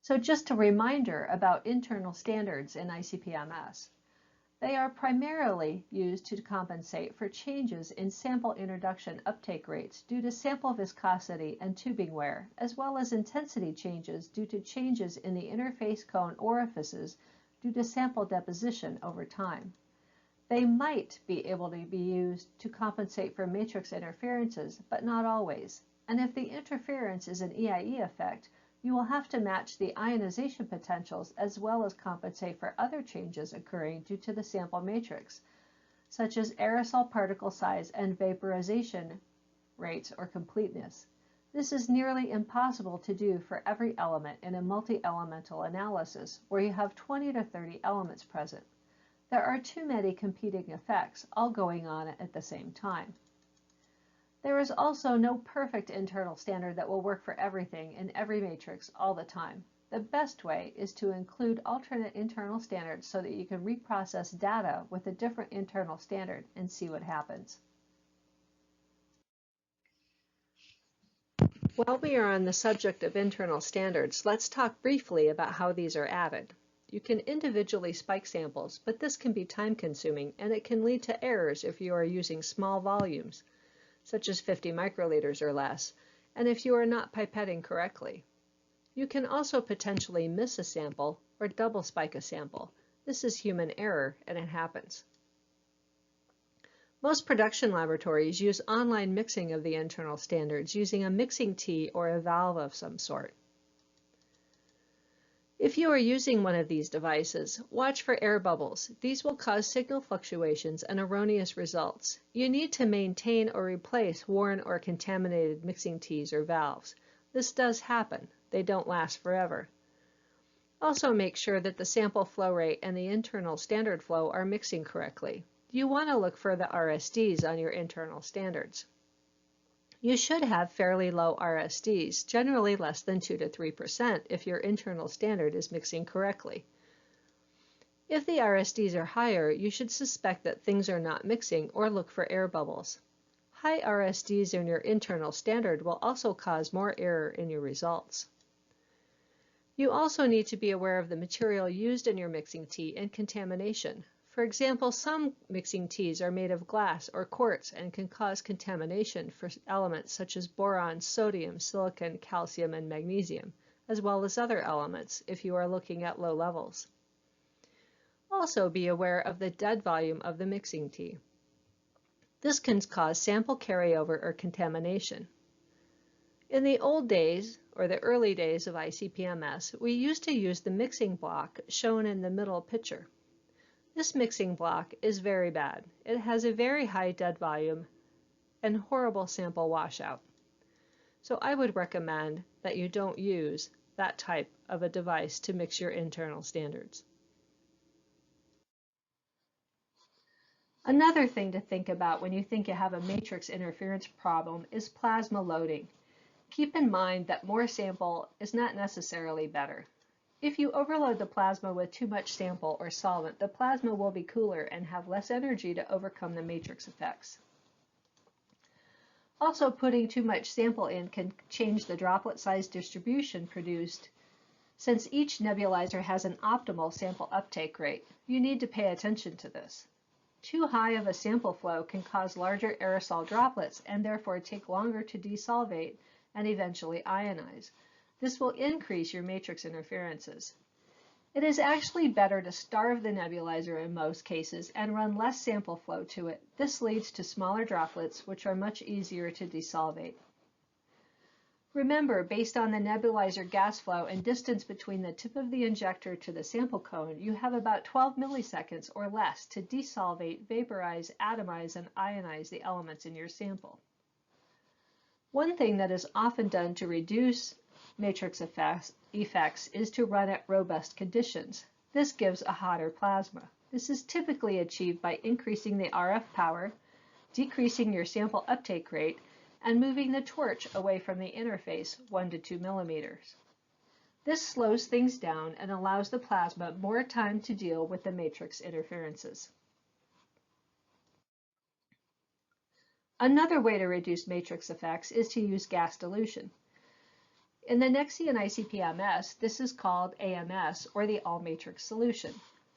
So just a reminder about internal standards in ICP-MS. They are primarily used to compensate for changes in sample introduction uptake rates due to sample viscosity and tubing wear, as well as intensity changes due to changes in the interface cone orifices due to sample deposition over time. They might be able to be used to compensate for matrix interferences, but not always. And if the interference is an EIE effect, you will have to match the ionization potentials as well as compensate for other changes occurring due to the sample matrix, such as aerosol particle size and vaporization rates or completeness. This is nearly impossible to do for every element in a multi-elemental analysis where you have 20 to 30 elements present. There are too many competing effects all going on at the same time. There is also no perfect internal standard that will work for everything in every matrix all the time. The best way is to include alternate internal standards so that you can reprocess data with a different internal standard and see what happens. While we are on the subject of internal standards, let's talk briefly about how these are added. You can individually spike samples, but this can be time-consuming and it can lead to errors if you are using small volumes, such as 50 microliters or less, and if you are not pipetting correctly. You can also potentially miss a sample or double spike a sample. This is human error, and it happens. Most production laboratories use online mixing of the internal standards using a mixing tea or a valve of some sort. If you are using one of these devices, watch for air bubbles. These will cause signal fluctuations and erroneous results. You need to maintain or replace worn or contaminated mixing teas or valves. This does happen. They don't last forever. Also make sure that the sample flow rate and the internal standard flow are mixing correctly. You want to look for the RSDs on your internal standards. You should have fairly low RSDs, generally less than 2 to 3% if your internal standard is mixing correctly. If the RSDs are higher, you should suspect that things are not mixing or look for air bubbles. High RSDs in your internal standard will also cause more error in your results. You also need to be aware of the material used in your mixing tea and contamination. For example, some mixing teas are made of glass or quartz and can cause contamination for elements such as boron, sodium, silicon, calcium, and magnesium, as well as other elements if you are looking at low levels. Also be aware of the dead volume of the mixing tea. This can cause sample carryover or contamination. In the old days, or the early days of ICP-MS, we used to use the mixing block shown in the middle picture. This mixing block is very bad. It has a very high dead volume and horrible sample washout. So I would recommend that you don't use that type of a device to mix your internal standards. Another thing to think about when you think you have a matrix interference problem is plasma loading. Keep in mind that more sample is not necessarily better. If you overload the plasma with too much sample or solvent, the plasma will be cooler and have less energy to overcome the matrix effects. Also, putting too much sample in can change the droplet size distribution produced. Since each nebulizer has an optimal sample uptake rate, you need to pay attention to this. Too high of a sample flow can cause larger aerosol droplets and therefore take longer to desolvate and eventually ionize. This will increase your matrix interferences. It is actually better to starve the nebulizer in most cases and run less sample flow to it. This leads to smaller droplets, which are much easier to desolvate. Remember, based on the nebulizer gas flow and distance between the tip of the injector to the sample cone, you have about 12 milliseconds or less to desolvate, vaporize, atomize, and ionize the elements in your sample. One thing that is often done to reduce matrix effects is to run at robust conditions. This gives a hotter plasma. This is typically achieved by increasing the RF power, decreasing your sample uptake rate, and moving the torch away from the interface 1 to 2 millimeters. This slows things down and allows the plasma more time to deal with the matrix interferences. Another way to reduce matrix effects is to use gas dilution. In the Nexian ICP-MS, this is called AMS, or the all-matrix solution.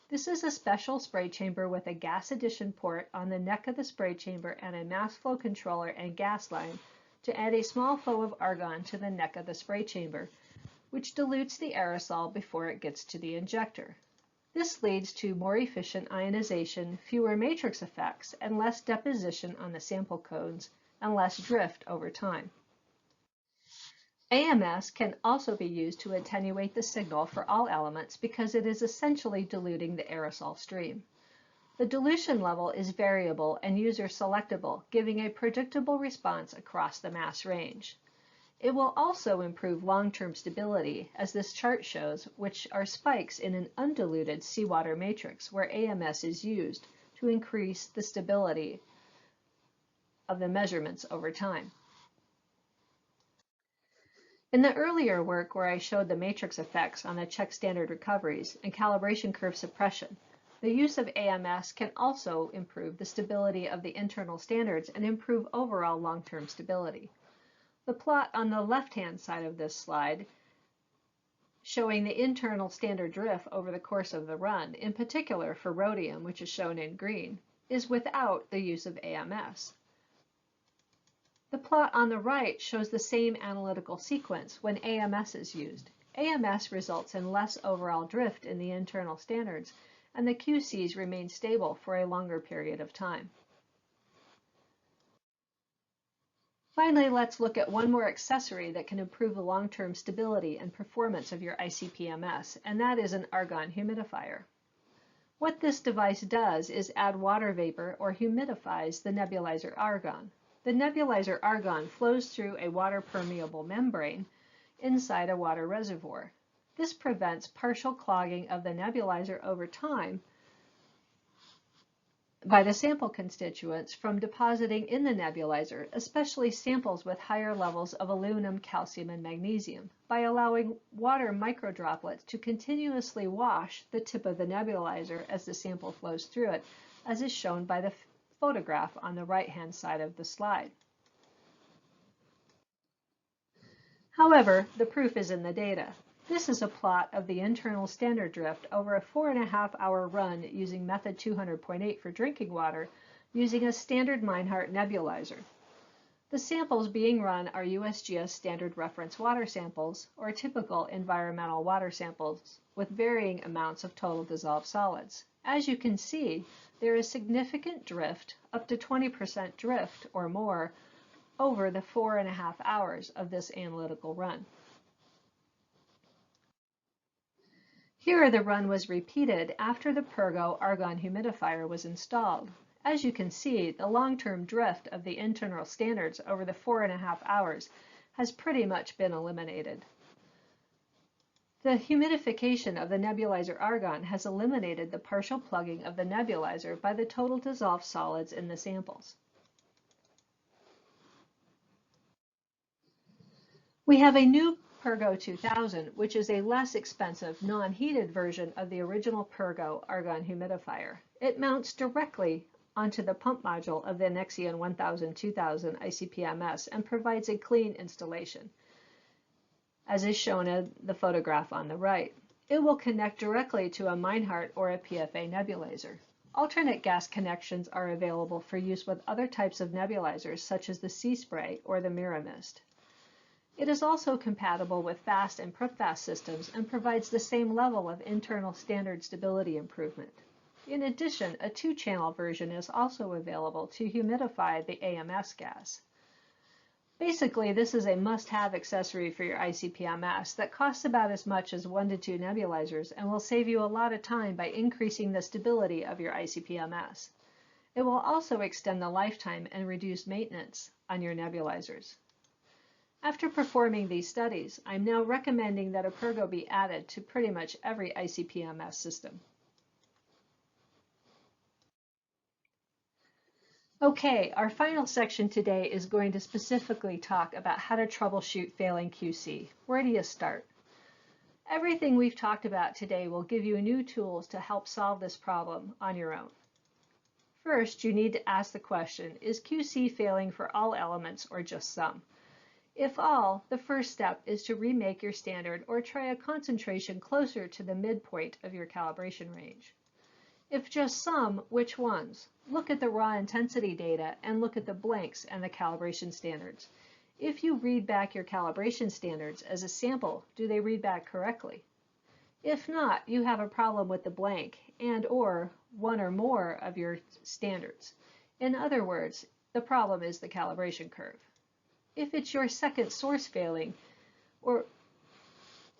This is a special spray chamber with a gas addition port on the neck of the spray chamber and a mass flow controller and gas line to add a small flow of argon to the neck of the spray chamber, which dilutes the aerosol before it gets to the injector. This leads to more efficient ionization, fewer matrix effects, and less deposition on the sample cones, and less drift over time. AMS can also be used to attenuate the signal for all elements because it is essentially diluting the aerosol stream. The dilution level is variable and user selectable, giving a predictable response across the mass range. It will also improve long-term stability, as this chart shows, which are spikes in an undiluted seawater matrix where AMS is used to increase the stability of the measurements over time. In the earlier work where I showed the matrix effects on the check standard recoveries and calibration curve suppression, the use of AMS can also improve the stability of the internal standards and improve overall long-term stability. The plot on the left-hand side of this slide, showing the internal standard drift over the course of the run, in particular for rhodium, which is shown in green, is without the use of AMS. The plot on the right shows the same analytical sequence when AMS is used. AMS results in less overall drift in the internal standards, and the QCs remain stable for a longer period of time. Finally, let's look at one more accessory that can improve the long-term stability and performance of your ICP-MS, and that is an argon humidifier. What this device does is add water vapor or humidifies the nebulizer argon. The nebulizer argon flows through a water-permeable membrane inside a water reservoir. This prevents partial clogging of the nebulizer over time by the sample constituents from depositing in the nebulizer, especially samples with higher levels of aluminum, calcium, and magnesium, by allowing water microdroplets to continuously wash the tip of the nebulizer as the sample flows through it, as is shown by the photograph on the right-hand side of the slide. However, the proof is in the data. This is a plot of the internal standard drift over a 4.5-hour run using method 200.8 for drinking water using a standard Meinhardt nebulizer. The samples being run are USGS standard reference water samples or typical environmental water samples with varying amounts of total dissolved solids. As you can see, there is significant drift, up to 20% drift or more, over the 4.5 hours of this analytical run. Here the run was repeated after the Pergo Argon humidifier was installed. As you can see, the long-term drift of the internal standards over the 4.5 hours has pretty much been eliminated. The humidification of the nebulizer argon has eliminated the partial plugging of the nebulizer by the total dissolved solids in the samples. We have a new Pergo 2000, which is a less expensive, non-heated version of the original Pergo argon humidifier. It mounts directly onto the pump module of the Nexion 1000-2000 ICP-MS and provides a clean installation, as is shown in the photograph on the right. It will connect directly to a Meinhardt or a PFA nebulizer. Alternate gas connections are available for use with other types of nebulizers such as the Sea Spray or the Miramist. It is also compatible with fast and prep-fast systems and provides the same level of internal standard stability improvement. In addition, a 2-channel version is also available to humidify the AMS gas. Basically, this is a must-have accessory for your ICP-MS that costs about as much as 1 to 2 nebulizers and will save you a lot of time by increasing the stability of your ICP-MS. It will also extend the lifetime and reduce maintenance on your nebulizers. After performing these studies, I'm now recommending that a Pergo be added to pretty much every ICP-MS system. Okay, our final section today is going to specifically talk about how to troubleshoot failing QC. Where do you start? Everything we've talked about today will give you new tools to help solve this problem on your own. First, you need to ask the question, is QC failing for all elements or just some? If all, the first step is to remake your standard or try a concentration closer to the midpoint of your calibration range. If just some, which ones? Look at the raw intensity data and look at the blanks and the calibration standards. If you read back your calibration standards as a sample, do they read back correctly? If not, you have a problem with the blank and/or one or more of your standards. In other words, the problem is the calibration curve. If it's your second source failing,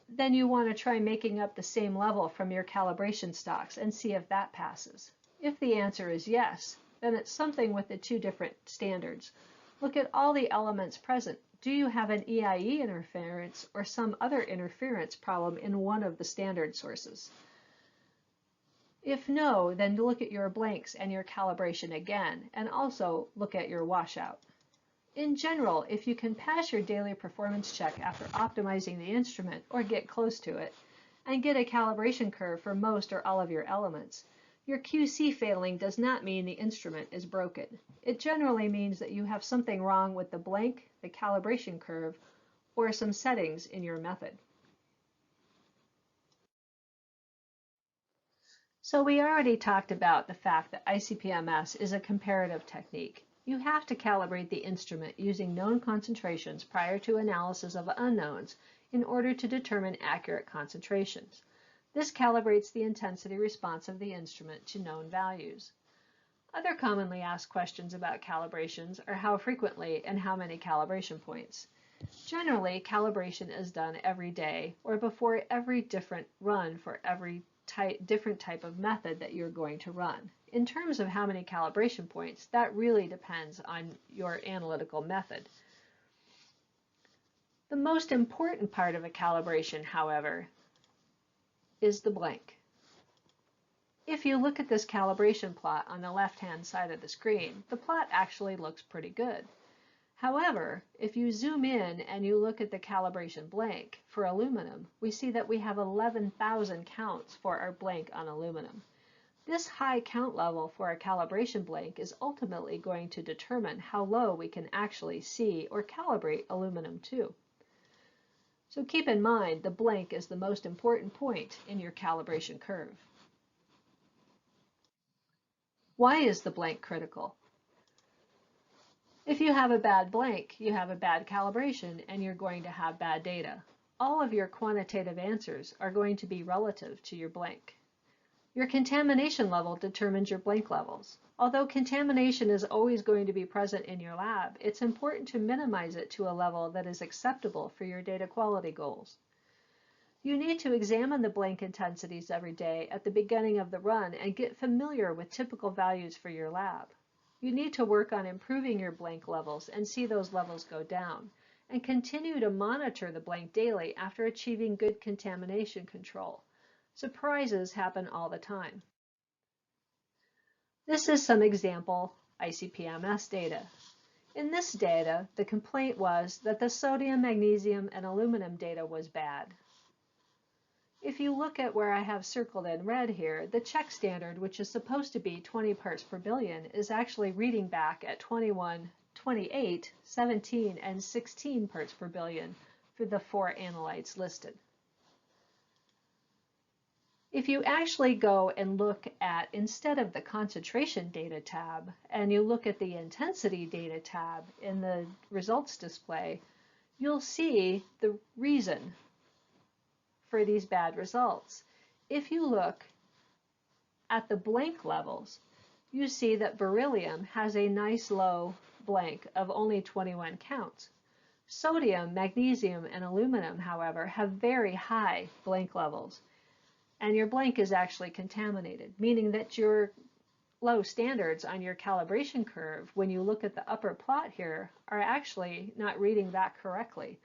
then you want to try making up the same level from your calibration stocks and see if that passes. If the answer is yes, then it's something with the 2 different standards. Look at all the elements present. Do you have an EIE interference or some other interference problem in one of the standard sources? If no, then look at your blanks and your calibration again, and also look at your washout. In general, if you can pass your daily performance check after optimizing the instrument or get close to it, and get a calibration curve for most or all of your elements, your QC failing does not mean the instrument is broken. It generally means that you have something wrong with the blank, the calibration curve, or some settings in your method. So we already talked about the fact that ICP-MS is a comparative technique. You have to calibrate the instrument using known concentrations prior to analysis of unknowns in order to determine accurate concentrations. This calibrates the intensity response of the instrument to known values. Other commonly asked questions about calibrations are how frequently and how many calibration points. Generally, calibration is done every day or before every different run for every different type of method that you're going to run. In terms of how many calibration points, that really depends on your analytical method. The most important part of a calibration, however, is the blank. If you look at this calibration plot on the left-hand side of the screen, the plot actually looks pretty good. However, if you zoom in and you look at the calibration blank for aluminum, we see that we have 11,000 counts for our blank on aluminum. This high count level for a calibration blank is ultimately going to determine how low we can actually see or calibrate aluminum to. So keep in mind the blank is the most important point in your calibration curve. Why is the blank critical? If you have a bad blank, you have a bad calibration and you're going to have bad data. All of your quantitative answers are going to be relative to your blank. Your contamination level determines your blank levels. Although contamination is always going to be present in your lab, it's important to minimize it to a level that is acceptable for your data quality goals. You need to examine the blank intensities every day at the beginning of the run and get familiar with typical values for your lab. You need to work on improving your blank levels and see those levels go down, and continue to monitor the blank daily after achieving good contamination control. Surprises happen all the time. This is some example ICP-MS data. In this data, the complaint was that the sodium, magnesium, and aluminum data was bad. If you look at where I have circled in red here, the check standard, which is supposed to be 20 parts per billion, is actually reading back at 21, 28, 17, and 16 parts per billion for the 4 analytes listed. If you actually go and look at, instead of the concentration data tab, and you look at the intensity data tab in the results display, you'll see the reason for these bad results. If you look at the blank levels, you see that beryllium has a nice low blank of only 21 counts. Sodium, magnesium, and aluminum, however, have very high blank levels, and your blank is actually contaminated, meaning that your low standards on your calibration curve, when you look at the upper plot here, are actually not reading that correctly.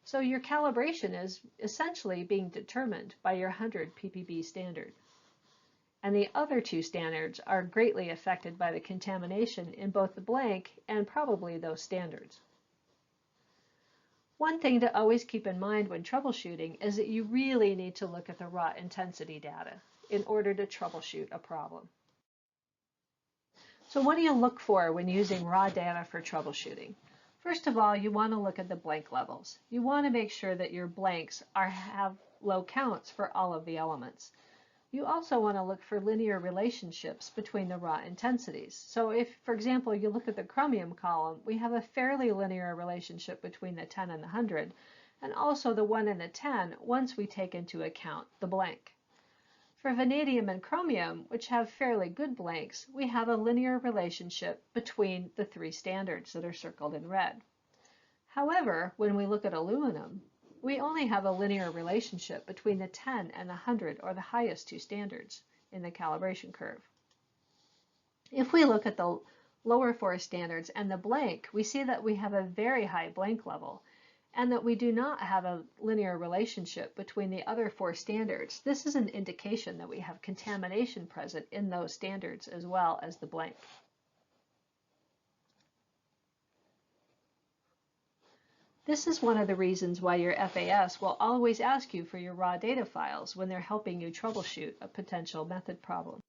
So your calibration is essentially being determined by your 100 ppb standard. And the other two standards are greatly affected by the contamination in both the blank and probably those standards. One thing to always keep in mind when troubleshooting is that you really need to look at the raw intensity data in order to troubleshoot a problem. So what do you look for when using raw data for troubleshooting? First of all, you want to look at the blank levels. You want to make sure that your blanks have low counts for all of the elements. You also want to look for linear relationships between the raw intensities. So if, for example, you look at the chromium column, we have a fairly linear relationship between the 10 and the 100, and also the 1 and the 10 once we take into account the blank. For vanadium and chromium, which have fairly good blanks, we have a linear relationship between the 3 standards that are circled in red. However, when we look at aluminum, we only have a linear relationship between the 10 and the 100, or the highest 2 standards in the calibration curve. If we look at the lower 4 standards and the blank, we see that we have a very high blank level, and that we do not have a linear relationship between the other 4 standards. This is an indication that we have contamination present in those standards as well as the blank. This is one of the reasons why your FAS will always ask you for your raw data files when they're helping you troubleshoot a potential method problem.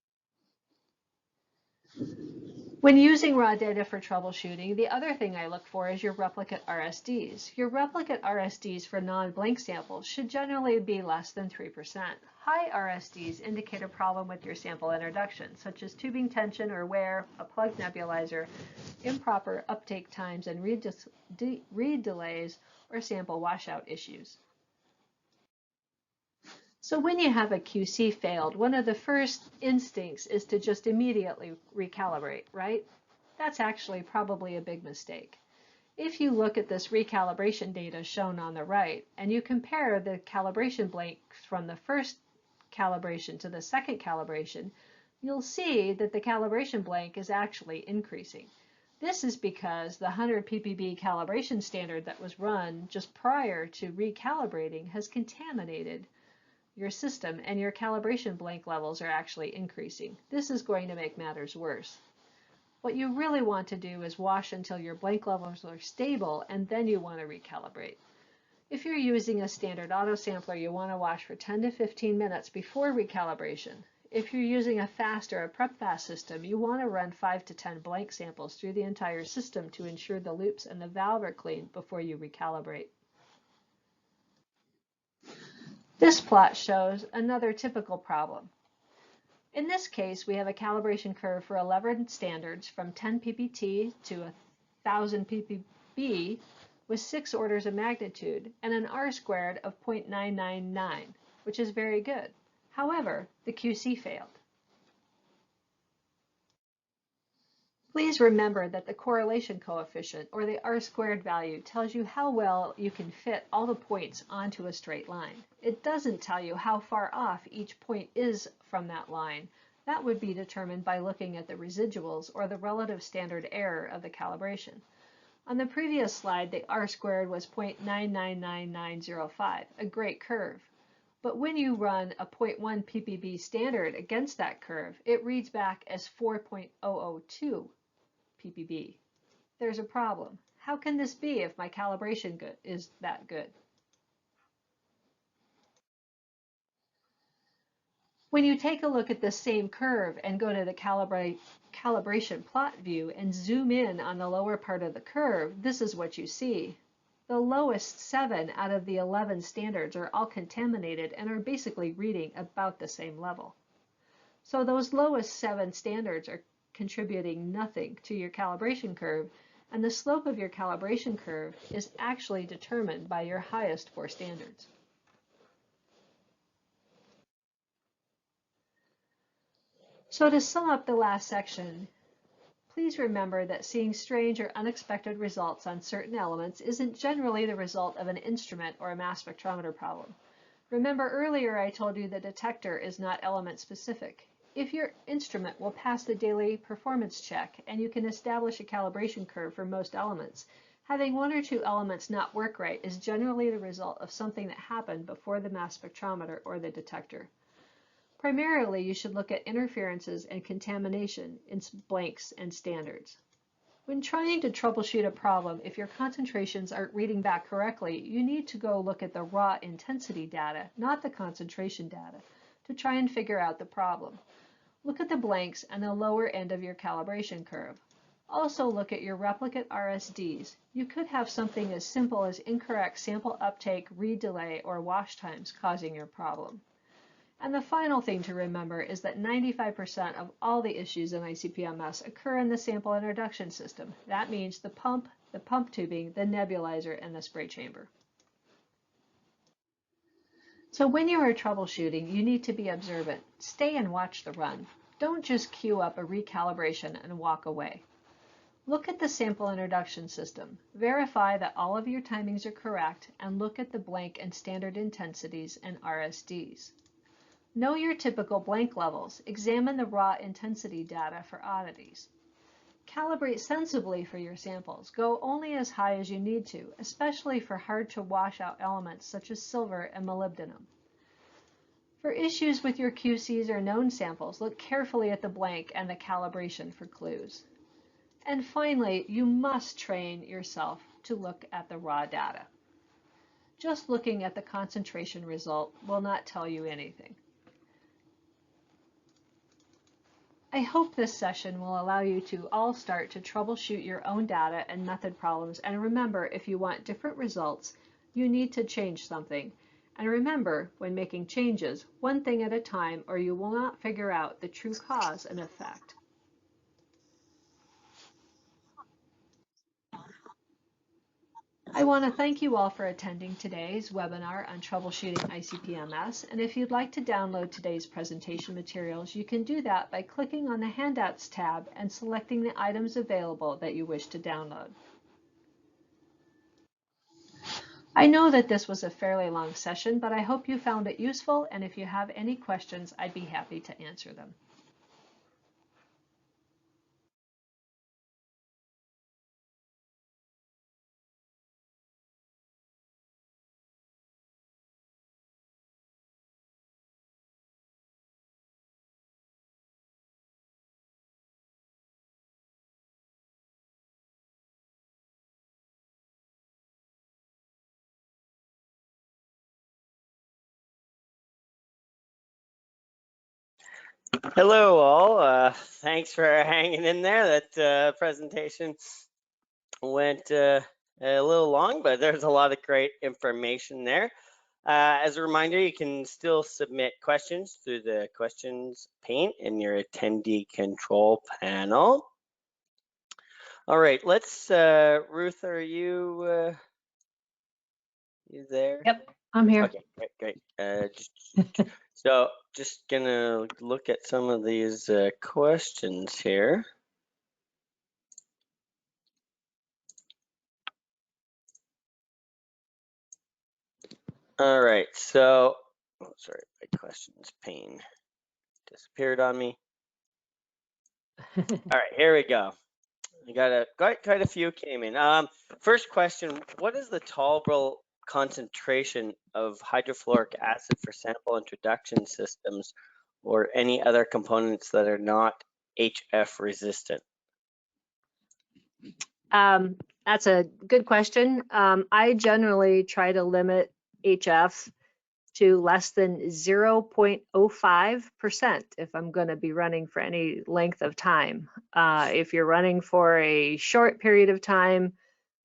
When using raw data for troubleshooting, the other thing I look for is your replicate RSDs. Your replicate RSDs for non-blank samples should generally be less than 3%. High RSDs indicate a problem with your sample introduction, such as tubing tension or wear, a plugged nebulizer, improper uptake times and read delays, or sample washout issues. So when you have a QC failed, one of the first instincts is to just immediately recalibrate, right? That's actually probably a big mistake. If you look at this recalibration data shown on the right, and you compare the calibration blanks from the first calibration to the second calibration, you'll see that the calibration blank is actually increasing. This is because the 100 ppb calibration standard that was run just prior to recalibrating has contaminated your system, and your calibration blank levels are actually increasing. This is going to make matters worse. What you really want to do is wash until your blank levels are stable, and then you want to recalibrate. If you're using a standard auto sampler, you want to wash for 10 to 15 minutes before recalibration. If you're using a fast or a prep fast system, you want to run 5 to 10 blank samples through the entire system to ensure the loops and the valve are clean before you recalibrate. This plot shows another typical problem. In this case, we have a calibration curve for 11 standards from 10 ppt to 1000 ppb with 6 orders of magnitude and an R-squared of 0.999, which is very good. However, the QC failed. Please remember that the correlation coefficient, or the R-squared value, tells you how well you can fit all the points onto a straight line. It doesn't tell you how far off each point is from that line. That would be determined by looking at the residuals, or the relative standard error of the calibration. On the previous slide, the R-squared was 0.999905, a great curve. But when you run a 0.1 ppb standard against that curve, it reads back as 4.002 ppb. There's a problem. How can this be if my calibration is that good? When you take a look at the same curve and go to the calibration plot view and zoom in on the lower part of the curve, this is what you see. The lowest 7 out of the 11 standards are all contaminated and are basically reading about the same level. So those lowest 7 standards are contributing nothing to your calibration curve, and the slope of your calibration curve is actually determined by your highest 4 standards. So to sum up the last section, please remember that seeing strange or unexpected results on certain elements isn't generally the result of an instrument or a mass spectrometer problem. Remember earlier I told you the detector is not element specific. If your instrument will pass the daily performance check and you can establish a calibration curve for most elements, having 1 or 2 elements not work right is generally the result of something that happened before the mass spectrometer or the detector. Primarily, you should look at interferences and contamination in blanks and standards. When trying to troubleshoot a problem, if your concentrations aren't reading back correctly, you need to go look at the raw intensity data, not the concentration data, to try and figure out the problem. Look at the blanks and the lower end of your calibration curve. Also look at your replicate RSDs. You could have something as simple as incorrect sample uptake, read delay, or wash times causing your problem. And the final thing to remember is that 95% of all the issues in ICP-MS occur in the sample introduction system. That means the pump tubing, the nebulizer, and the spray chamber. So when you are troubleshooting, you need to be observant. Stay and watch the run. Don't just queue up a recalibration and walk away. Look at the sample introduction system. Verify that all of your timings are correct and look at the blank and standard intensities and RSDs. Know your typical blank levels. Examine the raw intensity data for oddities. Calibrate sensibly for your samples. Go only as high as you need to, especially for hard to wash out elements such as silver and molybdenum. For issues with your QCs or known samples, look carefully at the blank and the calibration for clues. And finally, you must train yourself to look at the raw data. Just looking at the concentration result will not tell you anything. I hope this session will allow you to all start to troubleshoot your own data and method problems, and remember, if you want different results, you need to change something. And remember, when making changes, one thing at a time, or you will not figure out the true cause and effect. I want to thank you all for attending today's webinar on troubleshooting ICP-MS, and if you'd like to download today's presentation materials, you can do that by clicking on the Handouts tab and selecting the items available that you wish to download. I know that this was a fairly long session, but I hope you found it useful, and if you have any questions, I'd be happy to answer them. Hello all, thanks for hanging in there. That presentation went a little long, but there's a lot of great information there. As a reminder, you can still submit questions through the questions pane in your attendee control panel. All right, let's, Ruth, are you there? Yep, I'm here. Okay, great. So just gonna look at some of these questions here. All right, so, oh, sorry, my questions pane disappeared on me. All right, here we go. You got quite a few came in. First question, what is the tolerable concentration of hydrofluoric acid for sample introduction systems or any other components that are not HF resistant? That's a good question. I generally try to limit HF to less than 0.05% if I'm going to be running for any length of time. If you're running for a short period of time,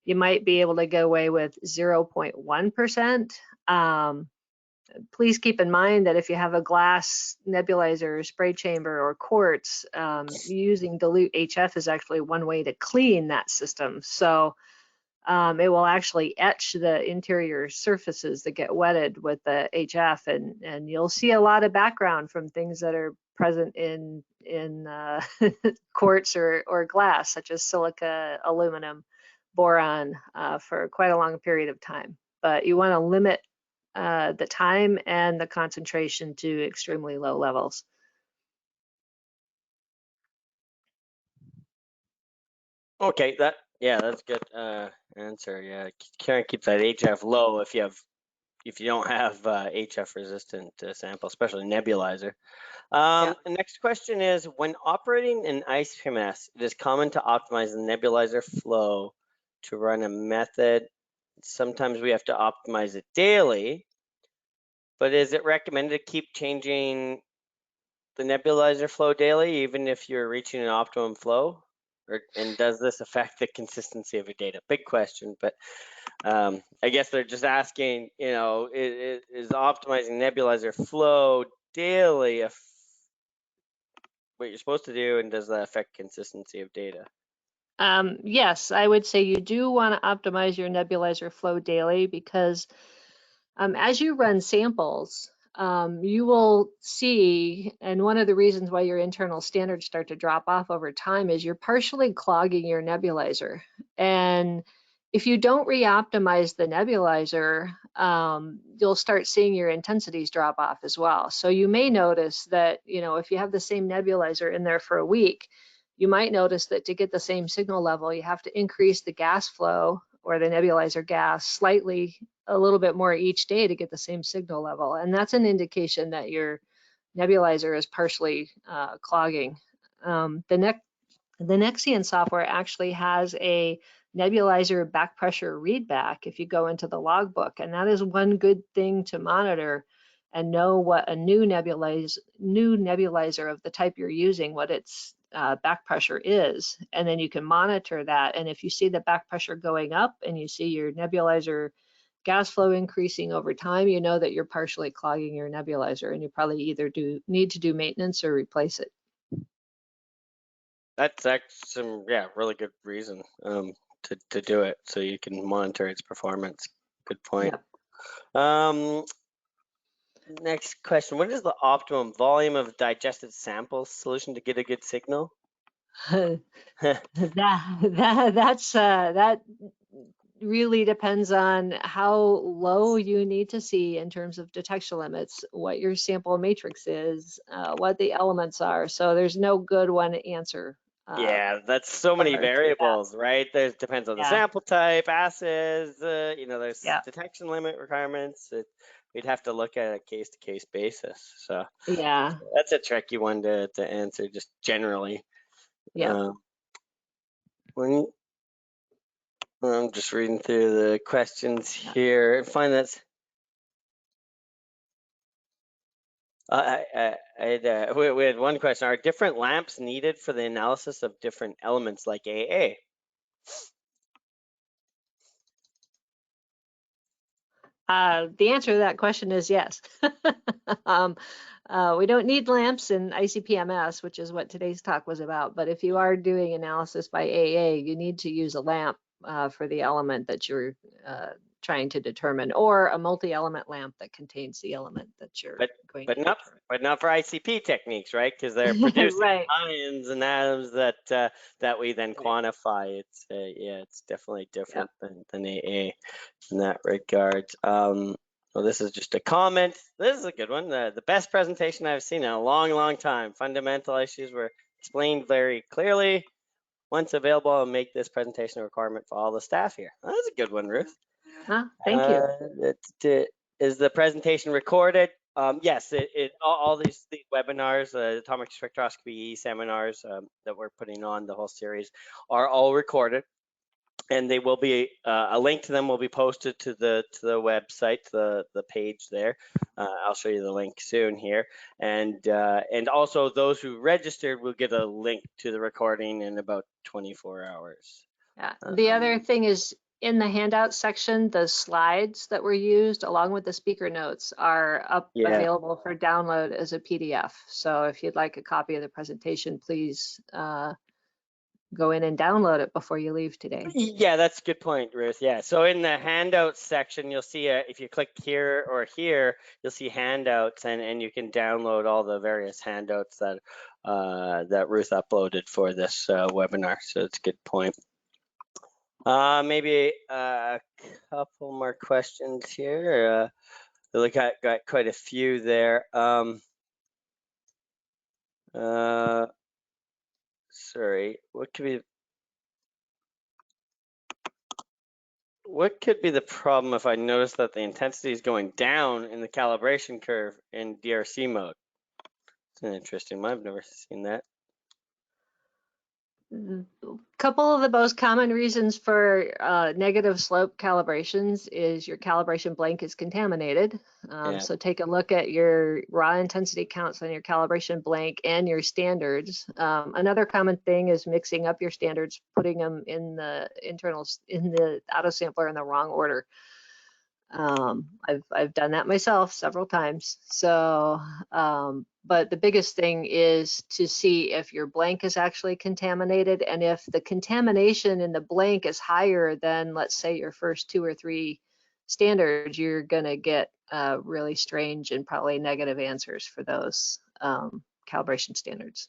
you might be able to get away with 0.1%. Please keep in mind that if you have a glass nebulizer, spray chamber, or quartz, using dilute HF is actually one way to clean that system. So it will actually etch the interior surfaces that get wetted with the HF, and you'll see a lot of background from things that are present in quartz or glass, such as silica, aluminum, boron, for quite a long period of time. But you want to limit the time and the concentration to extremely low levels. Okay, that's a good answer. Yeah, try and keep that HF low if you don't have HF resistant sample, especially nebulizer. The next question is, when operating an ICP-MS, it is common to optimize the nebulizer flow to run a method. Sometimes we have to optimize it daily, but is it recommended to keep changing the nebulizer flow daily, even if you're reaching an optimum flow? And does this affect the consistency of your data? Big question, but I guess they're just asking, is optimizing nebulizer flow daily what you're supposed to do, and does that affect consistency of data? Yes, I would say you do want to optimize your nebulizer flow daily, because as you run samples, you will see, and one of the reasons why your internal standards start to drop off over time is you're partially clogging your nebulizer. And if you don't re-optimize the nebulizer, you'll start seeing your intensities drop off as well. So you may notice that, if you have the same nebulizer in there for a week, you might notice that to get the same signal level, you have to increase the gas flow or the nebulizer gas slightly, a little bit more each day to get the same signal level. And that's an indication that your nebulizer is partially clogging. The Nexian software actually has a nebulizer back pressure readback if you go into the logbook, and that is one good thing to monitor and know what a new nebulizer of the type you're using, what its back pressure is, and then you can monitor that. And if you see the back pressure going up and you see your nebulizer gas flow increasing over time, you know that you're partially clogging your nebulizer, and you probably either need to do maintenance or replace it. That's some really good reason to do it, so you can monitor its performance. Good point. Yep. Next question, what is the optimum volume of digested sample solution to get a good signal? That really depends on how low you need to see in terms of detection limits, what your sample matrix is, what the elements are. So there's no good one answer. Yeah, that's so many variables, right? There depends on the sample type, acids, there's detection limit requirements. We'd have to look at a case-to-case basis. So yeah, that's a tricky one to answer just generally. Yeah. I'm just reading through the questions here and find that's we had one question. Are different lamps needed for the analysis of different elements like AA? The answer to that question is yes. We don't need lamps in ICP-MS, which is what today's talk was about. But if you are doing analysis by AA, you need to use a lamp for the element that you're trying to determine, or a multi-element lamp that contains the element that you're going to determine. But not for ICP techniques, right? Because they're producing right. ions and atoms that we then quantify. It's yeah, it's definitely different than AA in that regard. Well, this is just a comment. This is a good one. The best presentation I've seen in a long, long time. Fundamental issues were explained very clearly. Once available, I'll make this presentation a requirement for all the staff here. Well, that's a good one, Ruth. Thank you. Is the presentation recorded? Yes, all these webinars, atomic spectroscopy seminars that we're putting on, the whole series, are all recorded, and they will be a link to them will be posted to the website, the page there. I'll show you the link soon here, and also those who registered will get a link to the recording in about 24 hours. Yeah. The other thing is, in the handout section, the slides that were used along with the speaker notes are available for download as a PDF. So if you'd like a copy of the presentation, please go in and download it before you leave today. Yeah, that's a good point, Ruth. Yeah, so in the handouts section, you'll see if you click here or here, you'll see handouts, and you can download all the various handouts that that Ruth uploaded for this webinar. So it's a good point. Maybe a couple more questions here. Look, got quite a few there. Sorry, what could be the problem if I notice that the intensity is going down in the calibration curve in DRC mode? It's an interesting one. I've never seen that. A couple of the most common reasons for negative slope calibrations is your calibration blank is contaminated. So take a look at your raw intensity counts on your calibration blank and your standards. Another common thing is mixing up your standards, putting them in the auto sampler in the wrong order. I've done that myself several times. So, but the biggest thing is to see if your blank is actually contaminated, and if the contamination in the blank is higher than, let's say, your first 2 or 3 standards, you're gonna get really strange and probably negative answers for those calibration standards.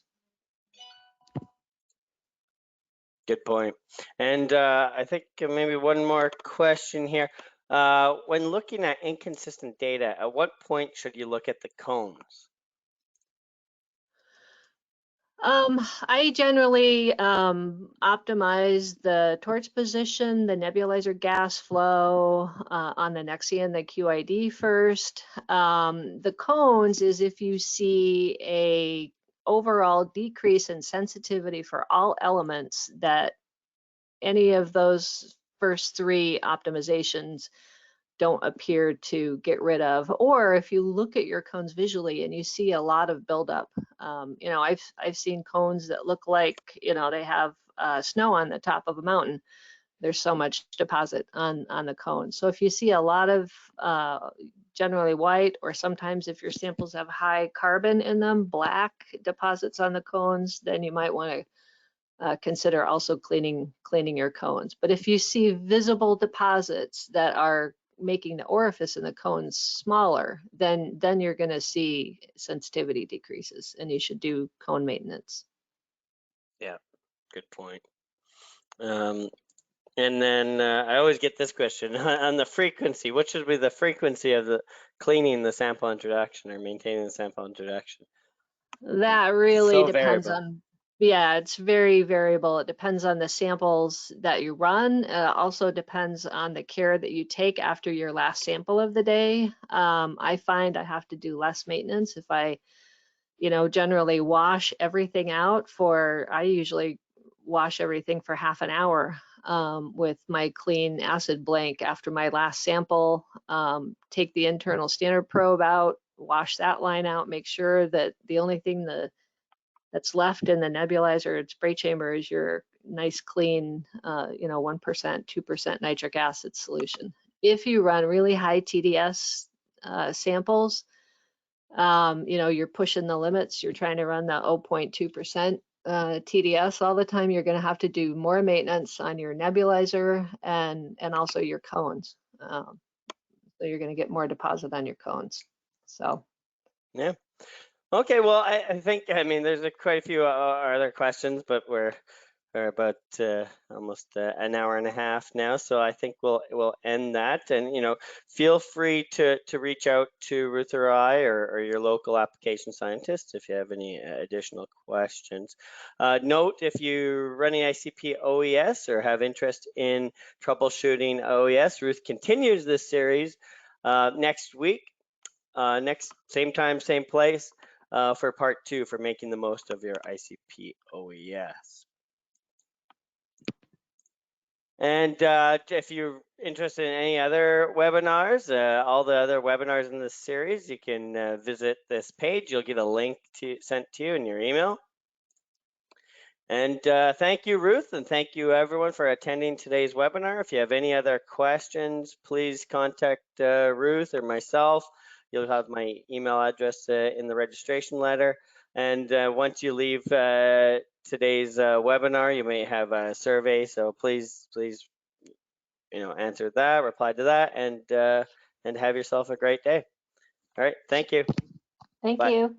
Good point. And I think maybe one more question here. When looking at inconsistent data, at what point should you look at the cones? I generally optimize the torch position, the nebulizer gas flow on the Nexion, the QID first. The cones is if you see a overall decrease in sensitivity for all elements that any of those first 3 optimizations don't appear to get rid of, or if you look at your cones visually and you see a lot of buildup. You know, I've seen cones that look like, you know, they have snow on the top of a mountain. There's so much deposit on the cone. So if you see a lot of generally white, or sometimes if your samples have high carbon in them, black deposits on the cones, then you might want to consider also cleaning your cones. But if you see visible deposits that are making the orifice in the cones smaller, then you're going to see sensitivity decreases, and you should do cone maintenance. Yeah, good point. And then I always get this question on the frequency. What should be the frequency of the cleaning the sample introduction or maintaining the sample introduction? That really depends variable. on. Yeah, it's very variable. It depends on the samples that you run. Also depends on the care that you take after your last sample of the day. I find I have to do less maintenance if I, you know, generally wash everything out I usually wash everything for half an hour with my clean acid blank after my last sample. Take the internal standard probe out, wash that line out, make sure that the only thing that's left in the nebulizer and spray chamber is your nice clean, you know, 1%, 2% nitric acid solution. if you run really high TDS samples, you're pushing the limits. You're trying to run the 0.2% TDS all the time. You're going to have to do more maintenance on your nebulizer and also your cones. So you're going to get more deposit on your cones. So yeah. Okay, well, I think, I mean, there's quite a few other questions, but we're about almost an hour and a half now, so I think we'll end that. And feel free to reach out to Ruth or I or your local application scientist if you have any additional questions. Note, if you're running ICP OES or have interest in troubleshooting OES, Ruth continues this series next week, next same time, same place. For part 2 for making the most of your ICP OES. And if you're interested in any other webinars, all the other webinars in this series, you can visit this page. You'll get a link sent to you in your email. And thank you, Ruth, and thank you everyone for attending today's webinar. If you have any other questions, please contact Ruth or myself. You'll have my email address in the registration letter. And once you leave today's webinar, you may have a survey. So please, answer that, reply to that, and have yourself a great day. All right, thank you. thank Bye. you.